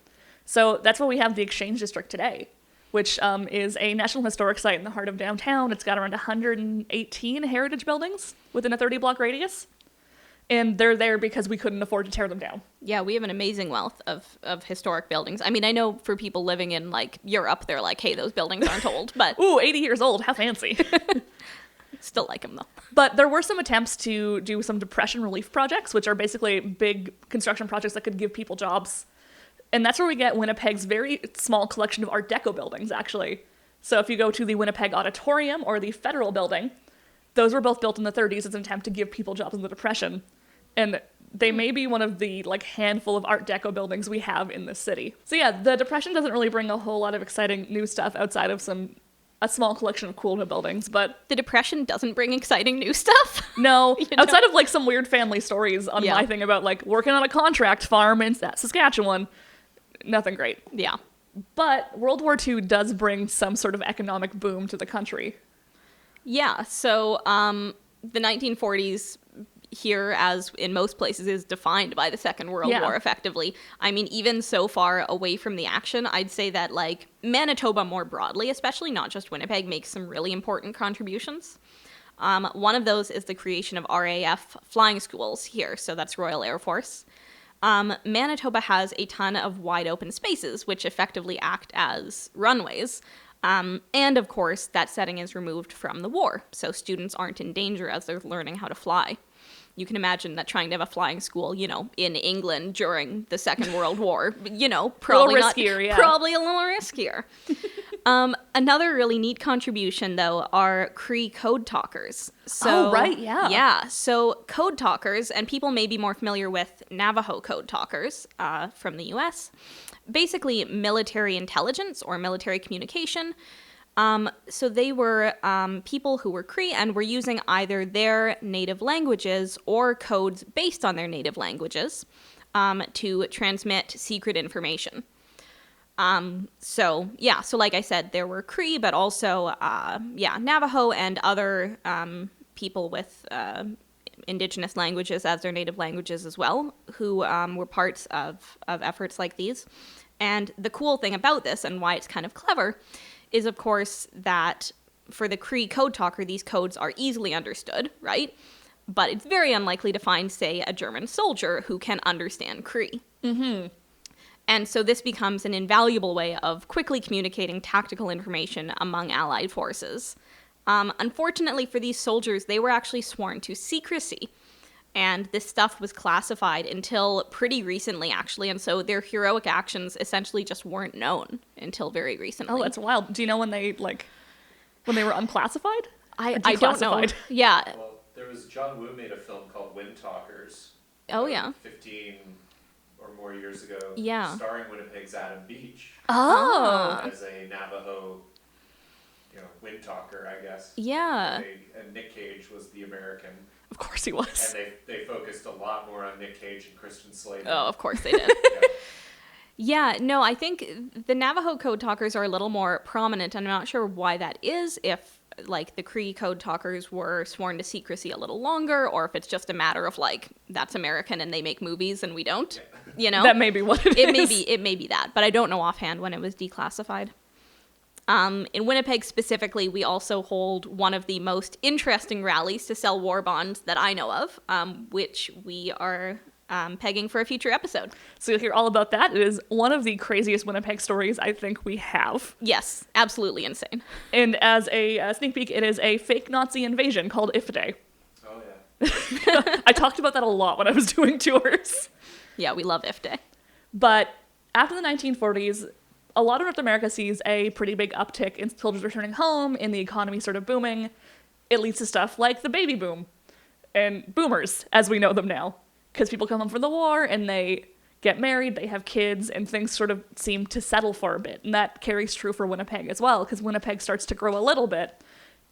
So that's why we have the Exchange District today, which is a National Historic Site in the heart of downtown. It's got around 118 heritage buildings within a 30-block radius. And they're there because we couldn't afford to tear them down.
Yeah, we have an amazing wealth of historic buildings. I mean, I know for people living in, like, Europe, they're like, hey, those buildings aren't old, but...
Ooh, 80 years old, how fancy.
Still like them, though.
But there were some attempts to do some depression relief projects, which are basically big construction projects that could give people jobs. And that's where we get Winnipeg's very small collection of Art Deco buildings, actually. So if you go to the Winnipeg Auditorium or the Federal Building, those were both built in the 30s as an attempt to give people jobs in the Depression. And they may be one of the, like, handful of Art Deco buildings we have in this city. So yeah, the Depression doesn't really bring a whole lot of exciting new stuff outside of a small collection of cool new buildings, but...
The Depression doesn't bring exciting new stuff?
No, outside of, like, some weird family stories on my thing about, like, working on a contract farm in Saskatchewan, nothing great.
Yeah.
But World War II does bring some sort of economic boom to the country.
Yeah, so the 1940s... here, as in most places, is defined by the Second World War, effectively. I mean, even so far away from the action, I'd say that, like, Manitoba more broadly, especially not just Winnipeg, makes some really important contributions. One of those is the creation of RAF Flying Schools here, so that's Royal Air Force. Manitoba has a ton of wide open spaces, which effectively act as runways. And, of course, that setting is removed from the war, so students aren't in danger as they're learning how to fly. You can imagine that trying to have a flying school, you know, in England during the Second World War, you know, probably
a little riskier, yeah.
Probably a little riskier. Another really neat contribution, though, are Cree code talkers. So,
right, yeah.
Yeah, so code talkers, and people may be more familiar with Navajo code talkers from the U.S., basically military intelligence or military communication. So they were people who were Cree and were using either their native languages or codes based on their native languages to transmit secret information. So like I said, there were Cree, but also, Navajo and other people with indigenous languages as their native languages as well, who were parts of efforts like these. And the cool thing about this, and why it's kind of clever, is, of course, that for the Cree code talker, these codes are easily understood, right? But it's very unlikely to find, say, a German soldier who can understand Cree. Mm-hmm. And so this becomes an invaluable way of quickly communicating tactical information among Allied forces. Unfortunately for these soldiers, they were actually sworn to secrecy. And this stuff was classified until pretty recently, actually. And so their heroic actions essentially just weren't known until very recently.
Oh, that's wild. Do you know when they were unclassified?
I don't know. Yeah.
Well, there was John Woo made a film called Wind Talkers.
Oh, yeah.
15 or more years ago.
Yeah.
Starring Winnipeg's Adam Beach.
Oh.
As a Navajo, wind talker, I guess.
Yeah.
And Nick Cage was the American.
Of course he was.
And they focused a lot more on Nick Cage and Christian Slater.
Oh, of course they did.
Yeah.
Yeah, no, I think the Navajo code talkers are a little more prominent, and I'm not sure why that is, if, like, the Cree code talkers were sworn to secrecy a little longer, or if it's just a matter of, like, that's American and they make movies and we don't,
That may be what it is.
It may be that, but I don't know offhand when it was declassified. In Winnipeg specifically, we also hold one of the most interesting rallies to sell war bonds that I know of, which we are pegging for a future episode.
So you'll hear all about that. It is one of the craziest Winnipeg stories I think we have.
Yes, absolutely insane.
And as a sneak peek, it is a fake Nazi invasion called If Day.
Oh, yeah.
I talked about that a lot when I was doing tours.
Yeah, we love If Day.
But after the 1940s, a lot of North America sees a pretty big uptick in soldiers returning home, in the economy sort of booming. It leads to stuff like the baby boom and boomers, as we know them now. Because people come home from the war and they get married, they have kids, and things sort of seem to settle for a bit. And that carries true for Winnipeg as well, because Winnipeg starts to grow a little bit.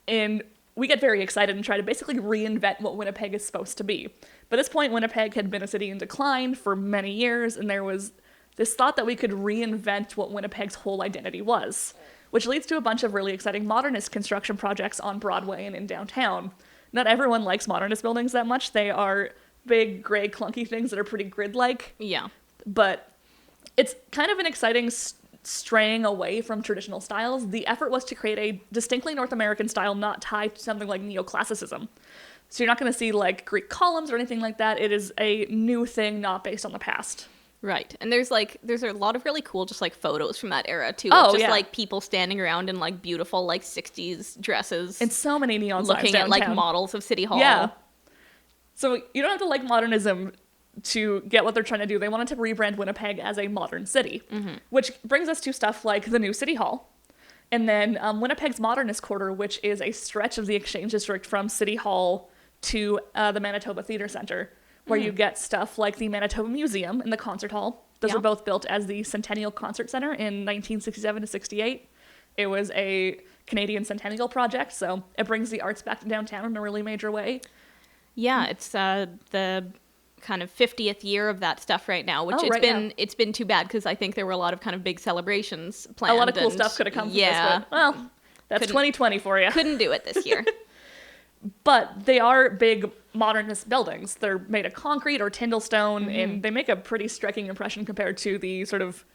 And we get very excited and try to basically reinvent what Winnipeg is supposed to be. But at this point, Winnipeg had been a city in decline for many years, and there was this thought that we could reinvent what Winnipeg's whole identity was, which leads to a bunch of really exciting modernist construction projects on Broadway and in downtown. Not everyone likes modernist buildings that much. They are big, gray, clunky things that are pretty grid-like.
Yeah.
But it's kind of an exciting straying away from traditional styles. The effort was to create a distinctly North American style not tied to something like neoclassicism. So you're not going to see like Greek columns or anything like that. It is a new thing not based on the past.
Right. And there's a lot of really cool just like photos from that era too.
Oh,
of just
yeah.
like people standing around in like beautiful like 60s dresses.
And so many neon signs
looking at
downtown.
like models of City Hall.
Yeah. So you don't have to like modernism to get what they're trying to do. They wanted to rebrand Winnipeg as a modern city, which brings us to stuff like the new City Hall. And then Winnipeg's Modernist Quarter, which is a stretch of the Exchange District from City Hall to the Manitoba Theatre Centre, where you get stuff like the Manitoba Museum and the Concert Hall. Those were both built as the Centennial Concert Centre in 1967 to 68. It was a Canadian Centennial project, so it brings the arts back to downtown in a really major way.
Yeah, it's the kind of 50th year of that stuff right now, which it's been too bad because I think there were a lot of kind of big celebrations planned.
A lot of cool stuff could have come from this, but, well, that's 2020 for you.
Couldn't do it this year.
But they are big modernist buildings. They're made of concrete or Tyndall stone, and they make a pretty striking impression compared to the sort of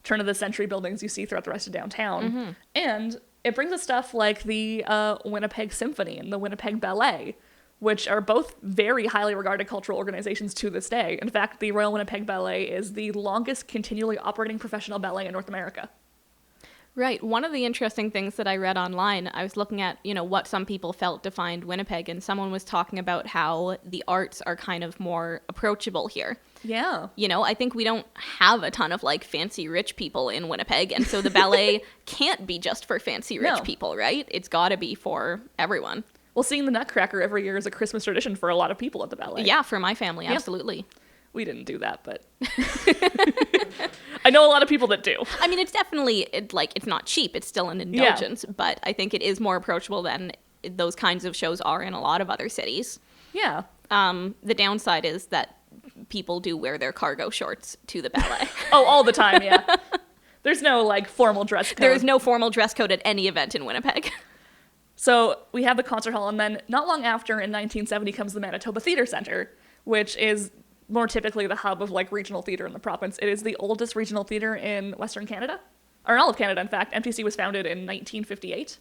turn-of-the-century buildings you see throughout the rest of downtown. And it brings us stuff like the Winnipeg Symphony and the Winnipeg Ballet, which are both very highly regarded cultural organizations to this day. In fact, the Royal Winnipeg Ballet is the longest continually operating professional ballet in North America.
Right. One of the interesting things that I read online, I was looking at, what some people felt defined Winnipeg, and someone was talking about how the arts are kind of more approachable here.
Yeah.
I think we don't have a ton of like fancy rich people in Winnipeg, and so the ballet can't be just for fancy rich people, right? It's got to be for everyone.
Well, seeing the Nutcracker every year is a Christmas tradition for a lot of people at the ballet.
Yeah, for my family, absolutely.
We didn't do that, but I know a lot of people that do.
I mean, it's definitely, it's not cheap. It's still an indulgence, but I think it is more approachable than those kinds of shows are in a lot of other cities.
Yeah.
The downside is that people do wear their cargo shorts to the ballet.
Oh, all the time, yeah. There's no, formal dress code.
There is no formal dress code at any event in Winnipeg.
So we have the concert hall, and then not long after, in 1970, comes the Manitoba Theatre Centre, which is more typically the hub of regional theatre in the province. It is the oldest regional theatre in Western Canada, or in all of Canada, in fact. MTC was founded in 1958,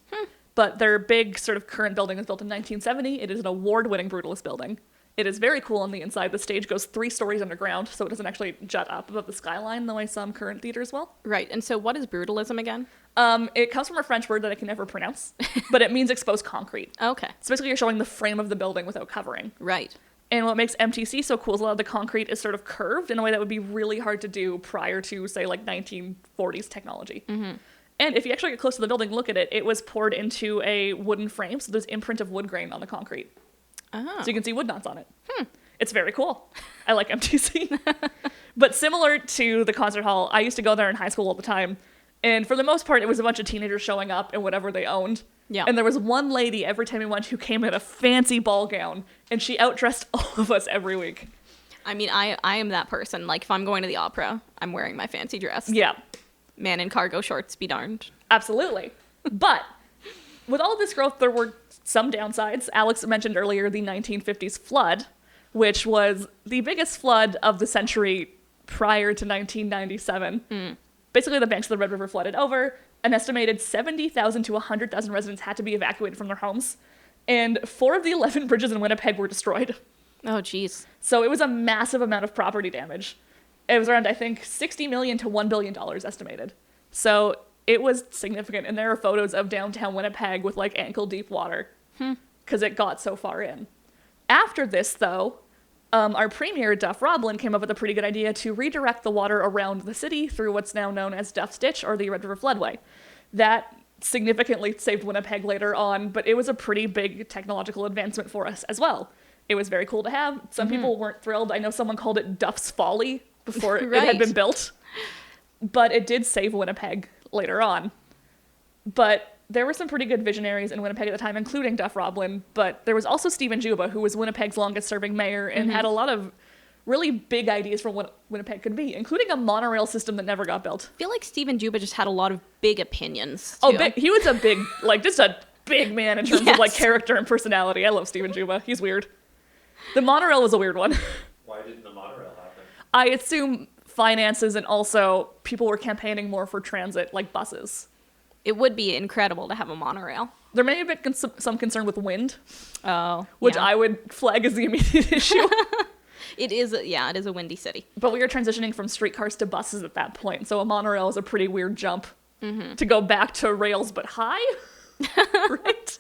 but their big sort of current building was built in 1970. It is an award-winning brutalist building. It is very cool on the inside. The stage goes 3 stories underground, so it doesn't actually jut up above the skyline the way some current theatres will.
Right, and so what is brutalism again?
It comes from a French word that I can never pronounce, but it means exposed concrete.
Okay.
So basically you're showing the frame of the building without covering.
Right.
And what makes MTC so cool is a lot of the concrete is sort of curved in a way that would be really hard to do prior to, say, 1940s technology. And if you actually get close to the building, look at it, it was poured into a wooden frame, so there's imprint of wood grain on the concrete.
Oh.
So you can see wood knots on it. It's very cool. I like MTC. But similar to the concert hall, I used to go there in high school all the time. And for the most part, it was a bunch of teenagers showing up in whatever they owned.
Yeah.
And there was one lady every time we went who came in a fancy ball gown, and she outdressed all of us every week.
I mean, I am that person. Like, if I'm going to the opera, I'm wearing my fancy dress.
Yeah.
Man in cargo shorts, be darned.
Absolutely. But with all of this growth, there were some downsides. Alex mentioned earlier the 1950s flood, which was the biggest flood of the century prior to 1997. Basically, the banks of the Red River flooded over. An estimated 70,000 to 100,000 residents had to be evacuated from their homes. And 4 of the 11 bridges in Winnipeg were destroyed.
Oh, geez.
So it was a massive amount of property damage. It was around, I think, $60 million to $1 billion estimated. So it was significant. And there are photos of downtown Winnipeg with like ankle deep water because it got so far in. After this, though, our premier, Duff Roblin, came up with a pretty good idea to redirect the water around the city through what's now known as Duff's Ditch or the Red River Floodway. That significantly saved Winnipeg later on, but it was a pretty big technological advancement for us as well. It was very cool to have. Some people weren't thrilled. I know someone called it Duff's Folly before it had been built, but it did save Winnipeg later on. But there were some pretty good visionaries in Winnipeg at the time, including Duff Roblin, but there was also Stephen Juba, who was Winnipeg's longest-serving mayor and had a lot of really big ideas for what Winnipeg could be, including a monorail system that never got built.
I feel like Stephen Juba just had a lot of big opinions, too.
Oh, he was a big, like, just a big man in terms of, like, character and personality. I love Stephen Juba. He's weird. The monorail was a weird one.
Why didn't the monorail happen?
I assume finances, and also people were campaigning more for transit, like buses.
It would be incredible to have a monorail.
There may have been some concern with wind,
Oh,
which
yeah.
I would flag as the immediate issue.
It is a windy city.
But we were transitioning from streetcars to buses at that point, so a monorail is a pretty weird jump to go back to rails but high, right?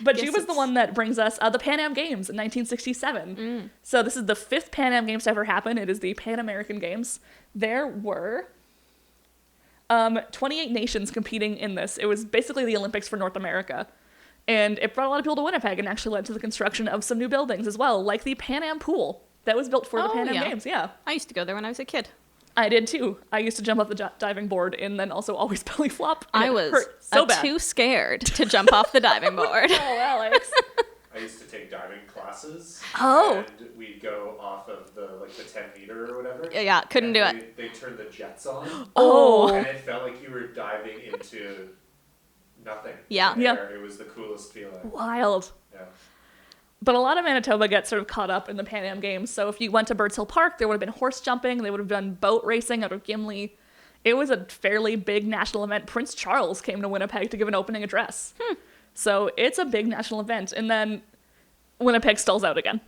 But Juba's the one that brings us the Pan Am Games in 1967. So this is the 5th Pan Am Games to ever happen. It is the Pan American Games. There were 28 nations competing in this. It was basically the Olympics for North America. And it brought a lot of people to Winnipeg and actually led to the construction of some new buildings as well, like the Pan Am Pool that was built for the Pan Am Games. Yeah.
I used to go there when I was a kid.
I did too. I used to jump off the diving board and then also always belly flop.
I was
so bad.
too scared to jump off the diving board.
Oh, Alex.
I used to take diving classes.
Oh.
And we'd go off of the 10 meter or whatever.
Yeah, couldn't
and
do it.
They turned the jets on.
Oh.
And it felt like you were diving into nothing.
Yeah.
Yeah.
It was the coolest feeling.
Wild.
Yeah.
But a lot of Manitoba gets sort of caught up in the Pan Am Games. So if you went to Birds Hill Park, there would have been horse jumping. They would have done boat racing out of Gimli. It was a fairly big national event. Prince Charles came to Winnipeg to give an opening address. So it's a big national event. And then Winnipeg stalls out again.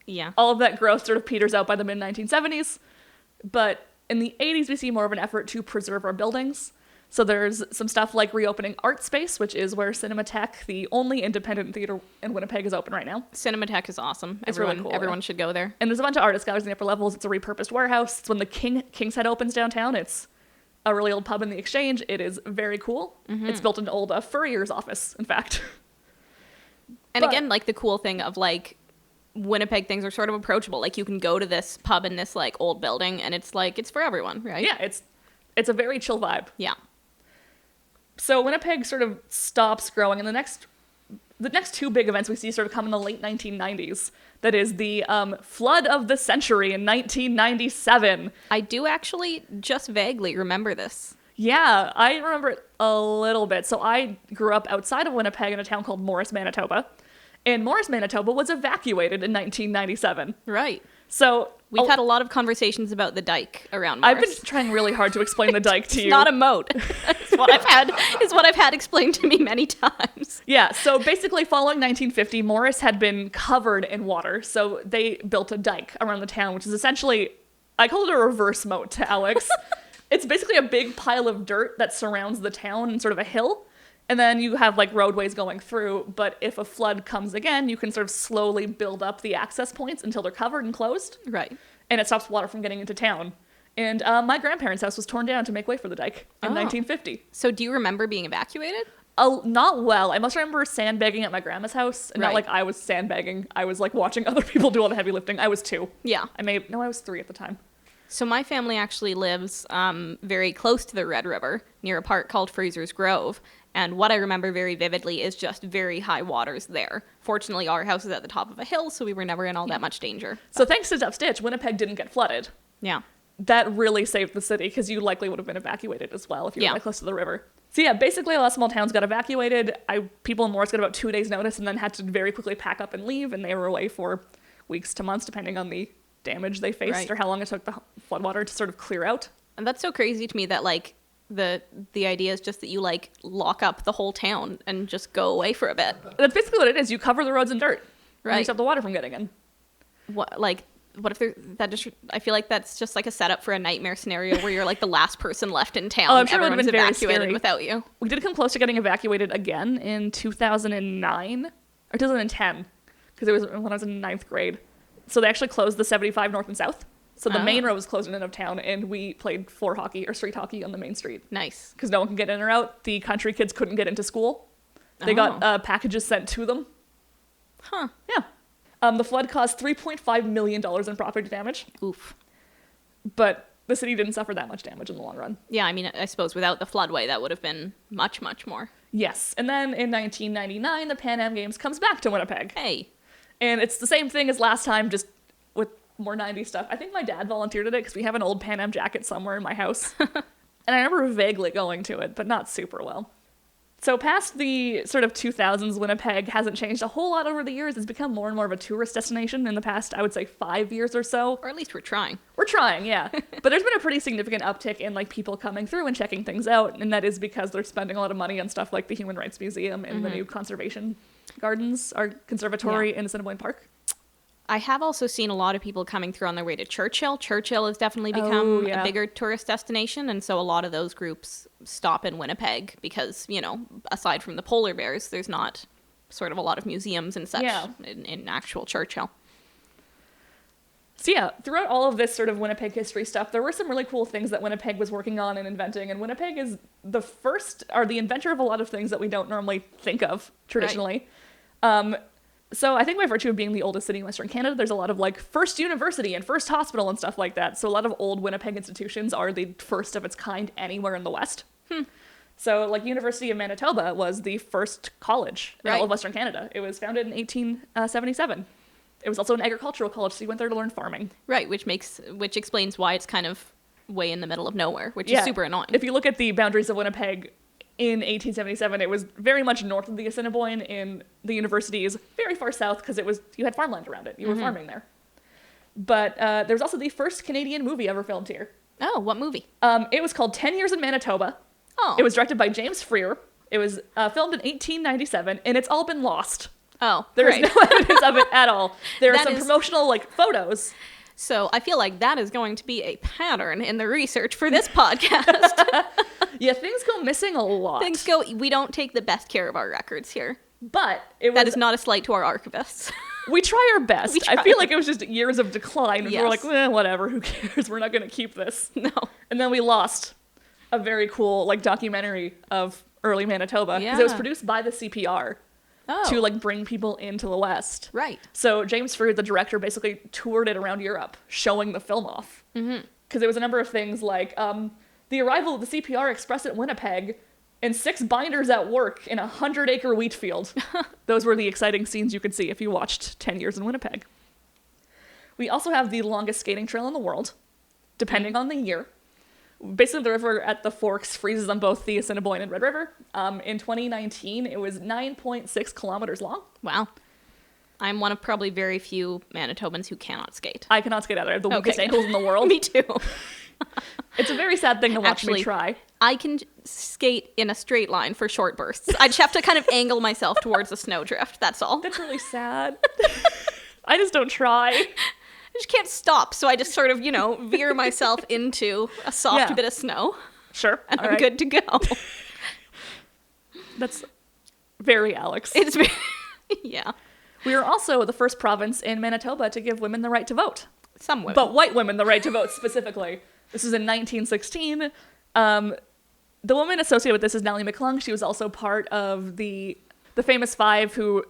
Yeah.
All of that growth sort of peters out by the mid-1970s. But in the 80s, we see more of an effort to preserve our buildings. So there's some stuff like reopening Art Space, which is where Cinematheque, the only independent theater in Winnipeg, is open right now.
Cinematheque is awesome.
It's really cool,
Everyone should go there.
And there's a bunch of artist galleries in the upper levels. It's a repurposed warehouse. It's when the King's Head opens downtown. It's a really old pub in the Exchange. It is very cool. It's built into old Furrier's office, in fact.
And again, like the cool thing of like Winnipeg things are sort of approachable. Like you can go to this pub in this like old building and it's like, it's for everyone, right?
Yeah, it's a very chill vibe.
Yeah.
So Winnipeg sort of stops growing, and the next 2 big events we see sort of come in the late 1990s. That is the flood of the century in 1997.
I do actually just vaguely remember this.
Yeah, I remember it a little bit. So I grew up outside of Winnipeg in a town called Morris, Manitoba. And Morris, Manitoba was evacuated in 1997.
Right.
So
We've had a lot of conversations about the dike around Morris.
I've been trying really hard to explain the dike to you.
It's not a moat. It's what I've had explained to me many times.
Yeah, so basically following 1950, Morris had been covered in water. So they built a dike around the town, which is essentially, I call it a reverse moat to Alex. It's basically a big pile of dirt that surrounds the town and sort of a hill. And then you have like roadways going through, but if a flood comes again, you can sort of slowly build up the access points until they're covered and closed.
Right.
And it stops water from getting into town. And my grandparents' house was torn down to make way for the dike in 1950.
So do you remember being evacuated?
Not well. I must remember sandbagging at my grandma's house. And not
Right.
like I was sandbagging. I was like watching other people do all the heavy lifting. I was 2.
Yeah.
I was 3 at the time.
So my family actually lives very close to the Red River, near a park called Fraser's Grove. And what I remember very vividly is just very high waters there. Fortunately, our house is at the top of a hill, so we were never in all that much danger.
So thanks to Tough Stitch, Winnipeg didn't get flooded.
Yeah.
That really saved the city because you likely would have been evacuated as well if you were
Yeah.
that close to the river. So yeah, basically a lot of small towns got evacuated. People in Morris got about 2 days notice and then had to very quickly pack up and leave, and they were away for weeks to months depending on the damage they faced
Right.
or how long it took the floodwater to sort of clear out.
And that's so crazy to me that, like, the idea is just that you, like, lock up the whole town and just go away for a bit.
That's basically what it is. You cover the roads in dirt. And you
Right.
stop the water from getting in.
What if I feel like that's just like a setup for a nightmare scenario where you're like the last person left in town.
Oh, I'm sure it would have
Everyone's
been very
evacuated
scary.
without you.
We did come close to getting evacuated again in 2009 or 2010 because it was when I was in 9th grade. So they actually closed the 75 north and south. So the main road was closed in and out of town, and we played floor hockey or street hockey on the main street
Nice.
because no one could get in or out. The country kids couldn't get into school. They got packages sent to them.
Huh.
Yeah. The flood caused $3.5 million in property damage,
Oof.
but the city didn't suffer that much damage in the long run.
Yeah, I mean, I suppose without the floodway, that would have been much, much more.
Yes. And then in 1999, the Pan Am Games comes back to Winnipeg.
Hey.
And it's the same thing as last time, just with more 90s stuff. I think my dad volunteered at it because we have an old Pan Am jacket somewhere in my house. And I remember vaguely going to it, but not super well. So past the sort of 2000s, Winnipeg hasn't changed a whole lot over the years. It's become more and more of a tourist destination in the past, I would say, 5 years or so.
Or at least we're trying.
We're trying, yeah. But there's been a pretty significant uptick in like people coming through and checking things out, and that is because they're spending a lot of money on stuff like the Human Rights Museum and the new conservation gardens, our conservatory in Assiniboine Park.
I have also seen a lot of people coming through on their way to Churchill. Churchill has definitely become a bigger tourist destination, and so a lot of those groups stop in Winnipeg because, you know, aside from the polar bears, there's not sort of a lot of museums and such in actual Churchill.
So yeah, throughout all of this sort of Winnipeg history stuff, there were some really cool things that Winnipeg was working on and inventing, and Winnipeg is the inventor of a lot of things that we don't normally think of traditionally. Right. So I think by virtue of being the oldest city in Western Canada, there's a lot of like first university and first hospital and stuff like that. So a lot of old Winnipeg institutions are the first of its kind anywhere in the West. So like University of Manitoba was the first college in all of Western Canada. It was founded in 1877. It was also an agricultural college, so you went there to learn farming.
Right, which explains why it's kind of way in the middle of nowhere, which is super annoying.
If you look at the boundaries of Winnipeg in 1877, it was very much north of the Assiniboine, and the university is very far south because you had farmland around it. You were farming there. But there was also the first Canadian movie ever filmed here.
Oh, what movie?
It was called 10 Years in Manitoba.
Oh.
It was directed by James Freer. It was filmed in 1897, and it's all been lost.
Oh,
There is
right.
no evidence of it at all. There are
That
some
is-
promotional like photos.
So I feel like that is going to be a pattern in the research for this podcast.
Yeah, things go missing a lot.
We don't take the best care of our records here.
But it was,
That is not a slight to our archivists.
we try our best.
We
I
try.
feel like it was just years of decline, and we were
Yes.
like, whatever, who cares? We're not going to keep this.
No.
And then we lost a very cool like documentary of early Manitoba because it was
Yeah.
produced by the CPR
Oh.
to like bring people into the West.
Right.
So James Freer, the director, basically toured it around Europe, showing the film off. Because there was a number of things like the arrival of the CPR Express at Winnipeg and 6 binders at work in a 100-acre wheat field. Those were the exciting scenes you could see if you watched 10 Years in Winnipeg. We also have the longest skating trail in the world, depending on the year. Basically, the river at the forks freezes on both the Assiniboine and Red River. In 2019, it was 9.6 kilometers long.
Wow. I'm one of probably very few Manitobans who cannot skate.
I cannot skate either. I have the weakest
Okay.
ankles in the world.
Me too.
It's a very sad thing to watch me
Actually,
try.
I can skate in a straight line for short bursts. I just have to kind of angle myself towards the snowdrift. That's all.
That's really sad. I just don't try.
I just can't stop, so I just sort of, veer myself into a soft
Yeah.
bit of snow,
Sure.
and
all
I'm
right.
good to go.
That's very Alex.
It's very, yeah,
We are also the first province in Manitoba to give women the right to vote.
some women.
But white women the right to vote specifically. This was in 1916. the woman associated with this is Nelly Mcclung. She was also part of the famous five who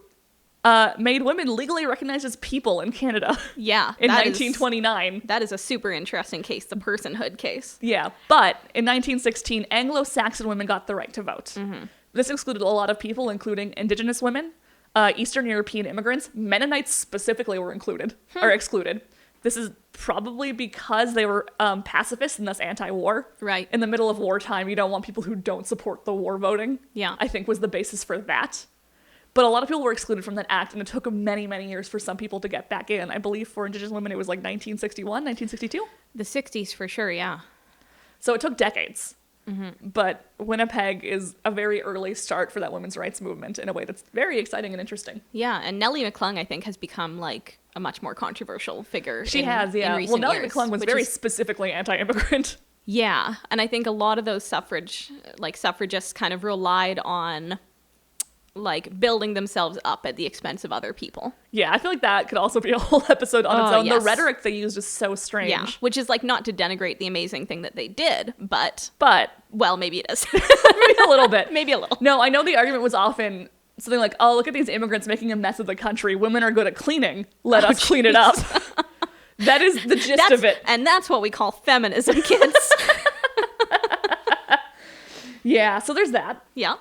made women legally recognized as people in Canada.
Yeah.
In 1929.
That is a super interesting case, the personhood case.
Yeah, but in 1916, Anglo-Saxon women got the right to vote. This excluded a lot of people, including Indigenous women, Eastern European immigrants. Mennonites specifically were excluded. This is probably because they were pacifists and thus anti-war.
Right.
In the middle of wartime, you don't want people who don't support the war voting.
Yeah.
I think was the basis for that. But a lot of people were excluded from that act, and it took many, many years for some people to get back in. I believe for Indigenous women, it was like 1961, 1962.
The 60s for sure, yeah.
So it took decades. But Winnipeg is a very early start for that women's rights movement in a way that's very exciting and interesting.
Yeah, and Nelly Mcclung, I think, has become like a much more controversial figure.
She
in
Well,
recent
Nelly
years,
McClung was
which
very
is-
specifically anti-immigrant.
Yeah, and I think a lot of those suffragists kind of relied on like building themselves up at the expense of other people.
Yeah, I feel like that could also be a whole episode on its own.
Yes.
The rhetoric they used is so strange.
Yeah, which is like not to denigrate the amazing thing that they did, but
But
well, maybe it is.
maybe a little bit.
Maybe a little.
No, I know the argument was often something like, oh, look at these immigrants making a mess of the country. Women are good at cleaning. Let us clean it up. That is the gist of it.
And that's what we call feminism, kids.
Yeah, so there's that.
Yeah.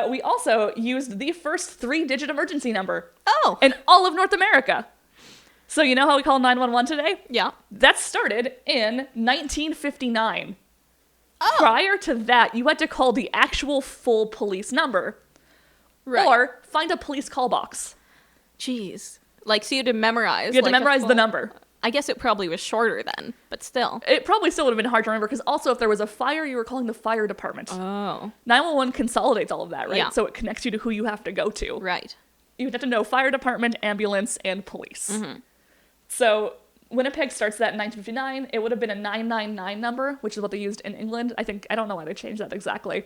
We also used the first 3-digit emergency number
Oh.
in all of North America. So you know how we call 911 today?
Yeah.
That started in 1959.
Oh.
Prior to that, you had to call the actual full police number.
Right.
Or find a police call box.
Jeez. Like, so you had to memorize.
You had to
like, a
memorize the
full-
number.
I guess it probably was shorter then, but still.
It probably still would have been hard to remember because also if there was a fire, you were calling the fire department.
Oh.
911 consolidates all of that, right?
Yeah.
So it connects you to who you have to go to.
Right.
You would have to know fire department, ambulance, and police.
Mm-hmm.
So Winnipeg starts that in 1959. It would have been a 999 number, which is what they used in England. I don't know why they changed that exactly.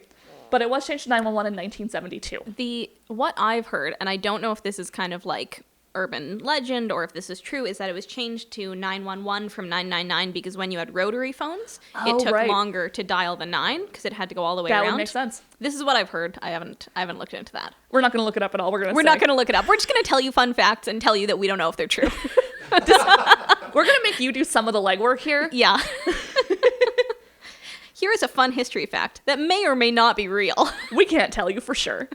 But it was changed to 911 in 1972.
What I've heard, and I don't know if this is kind of like urban legend or if this is true, is that it was changed to 911 from 999 because when you had rotary phones,
Oh,
it took
right.
longer to dial the 9 because it had to go all the way
That
around.
would make sense.
This is what I've heard. I haven't looked into that.
We're not going to look it up at all. We're
We're not going to look it up. We're just going to tell you fun facts and tell you that we don't know if they're true.
We're going to make you do some of the legwork here.
Yeah. Here is a fun history fact that may or may not be real.
We can't tell you for sure.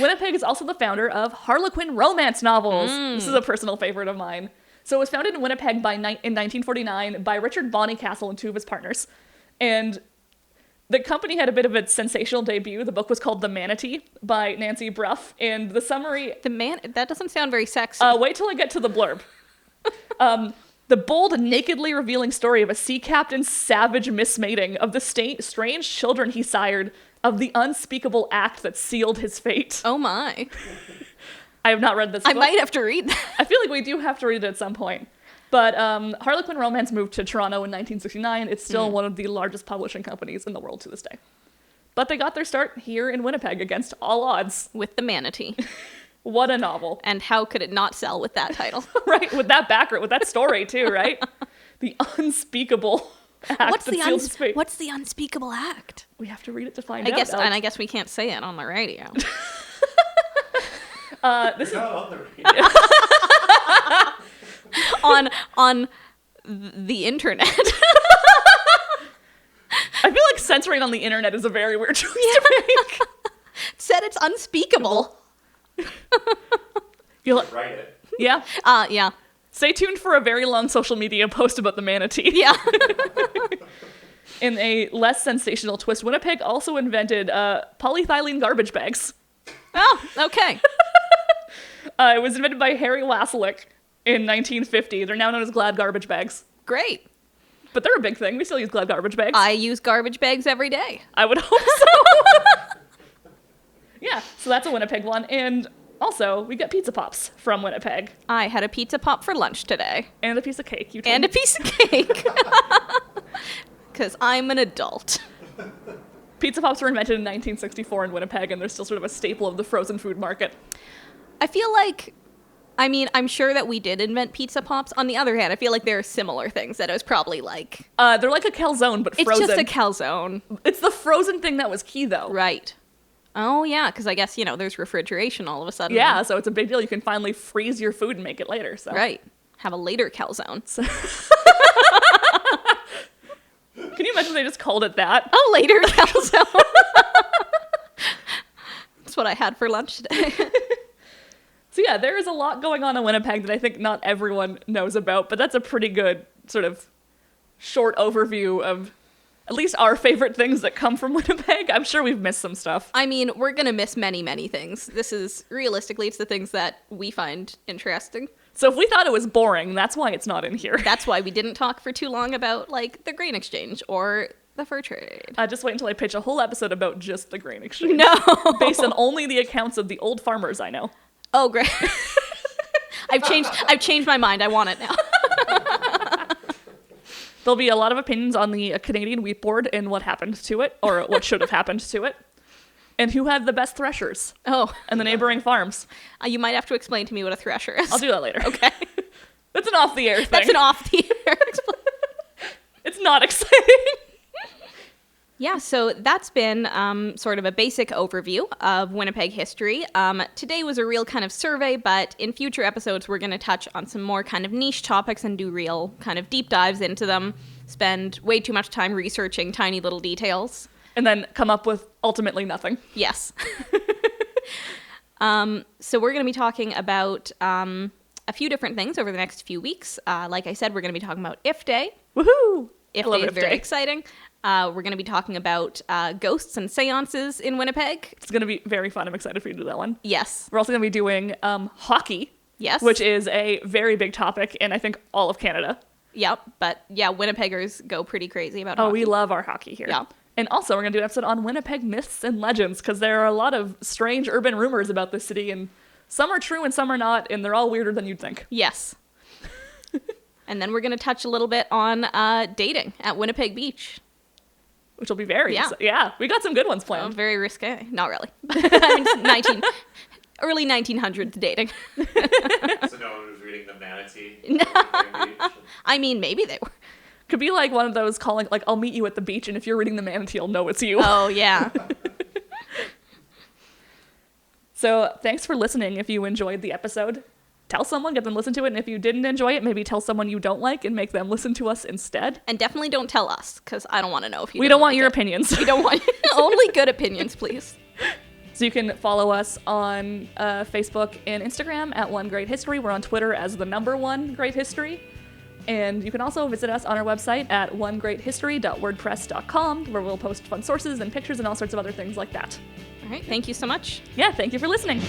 Winnipeg is also the founder of Harlequin romance novels. This is a personal favorite of mine. So it was founded in Winnipeg in 1949 by Richard Bonnycastle and 2 of his partners. And the company had a bit of a sensational debut. The book was called The Manatee by Nancy Bruff. And the summary...
That doesn't sound very sexy.
wait till I get to the blurb. The bold, nakedly revealing story of a sea captain's savage mismating, of the strange children he sired, of the unspeakable act that sealed his fate.
Oh my.
I have not read this book.
I might have to read that.
I feel like we do have to read it at some point. But Harlequin Romance moved to Toronto in 1969. It's still one of the largest publishing companies in the world to this day. But they got their start here in Winnipeg against all odds.
With the manatee.
What a novel.
And how could it not sell with that title?
Right, with that background, with that story too, right? The unspeakable act
What's
that seals his fate.
the unspeakable act?
We have to read it to find
I
out.
guess,
Alex.
and I guess we can't say it on the radio.
This is
Not on the radio.
on the internet.
I feel like censoring on the internet is a very weird choice to make.
Said it's unspeakable.
You'll,
Write it.
yeah.
Yeah.
Stay tuned for a very long social media post about the manatee.
Yeah.
In a less sensational twist, Winnipeg also invented polyethylene garbage bags.
Oh, okay.
It was invented by Harry Wasilick in 1950. They're now known as Glad garbage bags.
Great.
But they're a big thing. We still use Glad garbage bags.
I use garbage bags every day.
I would hope so. Yeah, so that's a Winnipeg one. And also, we got pizza pops from Winnipeg.
I had a pizza pop for lunch today.
And a piece of cake. You told
And a
me.
piece of cake. Because I'm an adult.
Pizza pops were invented in 1964 in Winnipeg, and they're still sort of a staple of the frozen food market.
I feel like I mean, I'm sure that we did invent pizza pops. On the other hand, I feel like there are similar things that it was probably like...
They're like a calzone, but frozen.
It's just a calzone.
It's the frozen thing that was key, though.
Right. Oh, yeah, because I guess, there's refrigeration all of a sudden.
Yeah, so it's a big deal. You can finally freeze your food and make it later. So.
Right. Have a later calzone.
Can you imagine they just called it that?
A later calzone. That's what I had for lunch today.
So yeah, there is a lot going on in Winnipeg that I think not everyone knows about, but that's a pretty good sort of short overview of at least our favorite things that come from Winnipeg. I'm sure we've missed some stuff.
I mean, we're going to miss many, many things. This is, realistically, it's the things that we find interesting.
So if we thought it was boring, that's why it's not in here.
That's why we didn't talk for too long about, like, the grain exchange or the fur trade.
Just wait until I pitch a whole episode about just the grain exchange.
No!
Based on only the accounts of the old farmers I know.
Oh, great. I've changed my mind. I want it now.
There'll be a lot of opinions on the Canadian wheat board and what happened to it, or what should have happened to it, and who had the best threshers.
Oh.
And the neighboring farms.
You might have to explain to me what a thresher is.
I'll do that later.
Okay.
That's an off-the-air thing.
That's an off-the-air.
It's not exciting.
Yeah, so that's been sort of a basic overview of Winnipeg history. Today was a real kind of survey, but in future episodes we're going to touch on some more kind of niche topics and do real kind of deep dives into them, spend way too much time researching tiny little details.
And then come up with ultimately nothing.
Yes. So we're going to be talking about a few different things over the next few weeks. Like I said, we're going to be talking about If Day.
Woohoo!
If Day is very exciting. We're going to be talking about ghosts and seances in Winnipeg.
It's going to be very fun. I'm excited for you to do that one.
Yes.
We're also going to be doing hockey.
Yes.
Which is a very big topic in, I think, all of Canada.
Yep. But yeah, Winnipeggers go pretty crazy about hockey.
Oh, we love our hockey here.
Yeah.
And also, we're going to do an episode on Winnipeg myths and legends, because there are a lot of strange urban rumors about this city, and some are true and some are not, and they're all weirder than you'd think.
Yes. And then we're going to touch a little bit on dating at Winnipeg Beach.
Which will be very yeah, we got some good ones planned.
Very risque. Not really. I mean, early 1900s dating.
So no one was reading the manatee?
I mean, maybe they were.
Could be like one of those calling, like, I'll meet you at the beach, and if you're reading the manatee, I'll know it's you.
Oh, yeah.
So thanks for listening. If you enjoyed the episode, tell someone, get them to listen to it. And if you didn't enjoy it, maybe tell someone you don't like and make them listen to us instead.
And definitely don't tell us, because I don't want to know if you
We don't want
like
your
it.
opinions.
We don't want only good opinions, please.
So you can follow us on Facebook and Instagram at One Great History. We're on Twitter as the #1 Great History. And you can also visit us on our website at onegreathistory.wordpress.com, where we'll post fun sources and pictures and all sorts of other things like that.
All right. Thank you so much.
Yeah, thank you for listening.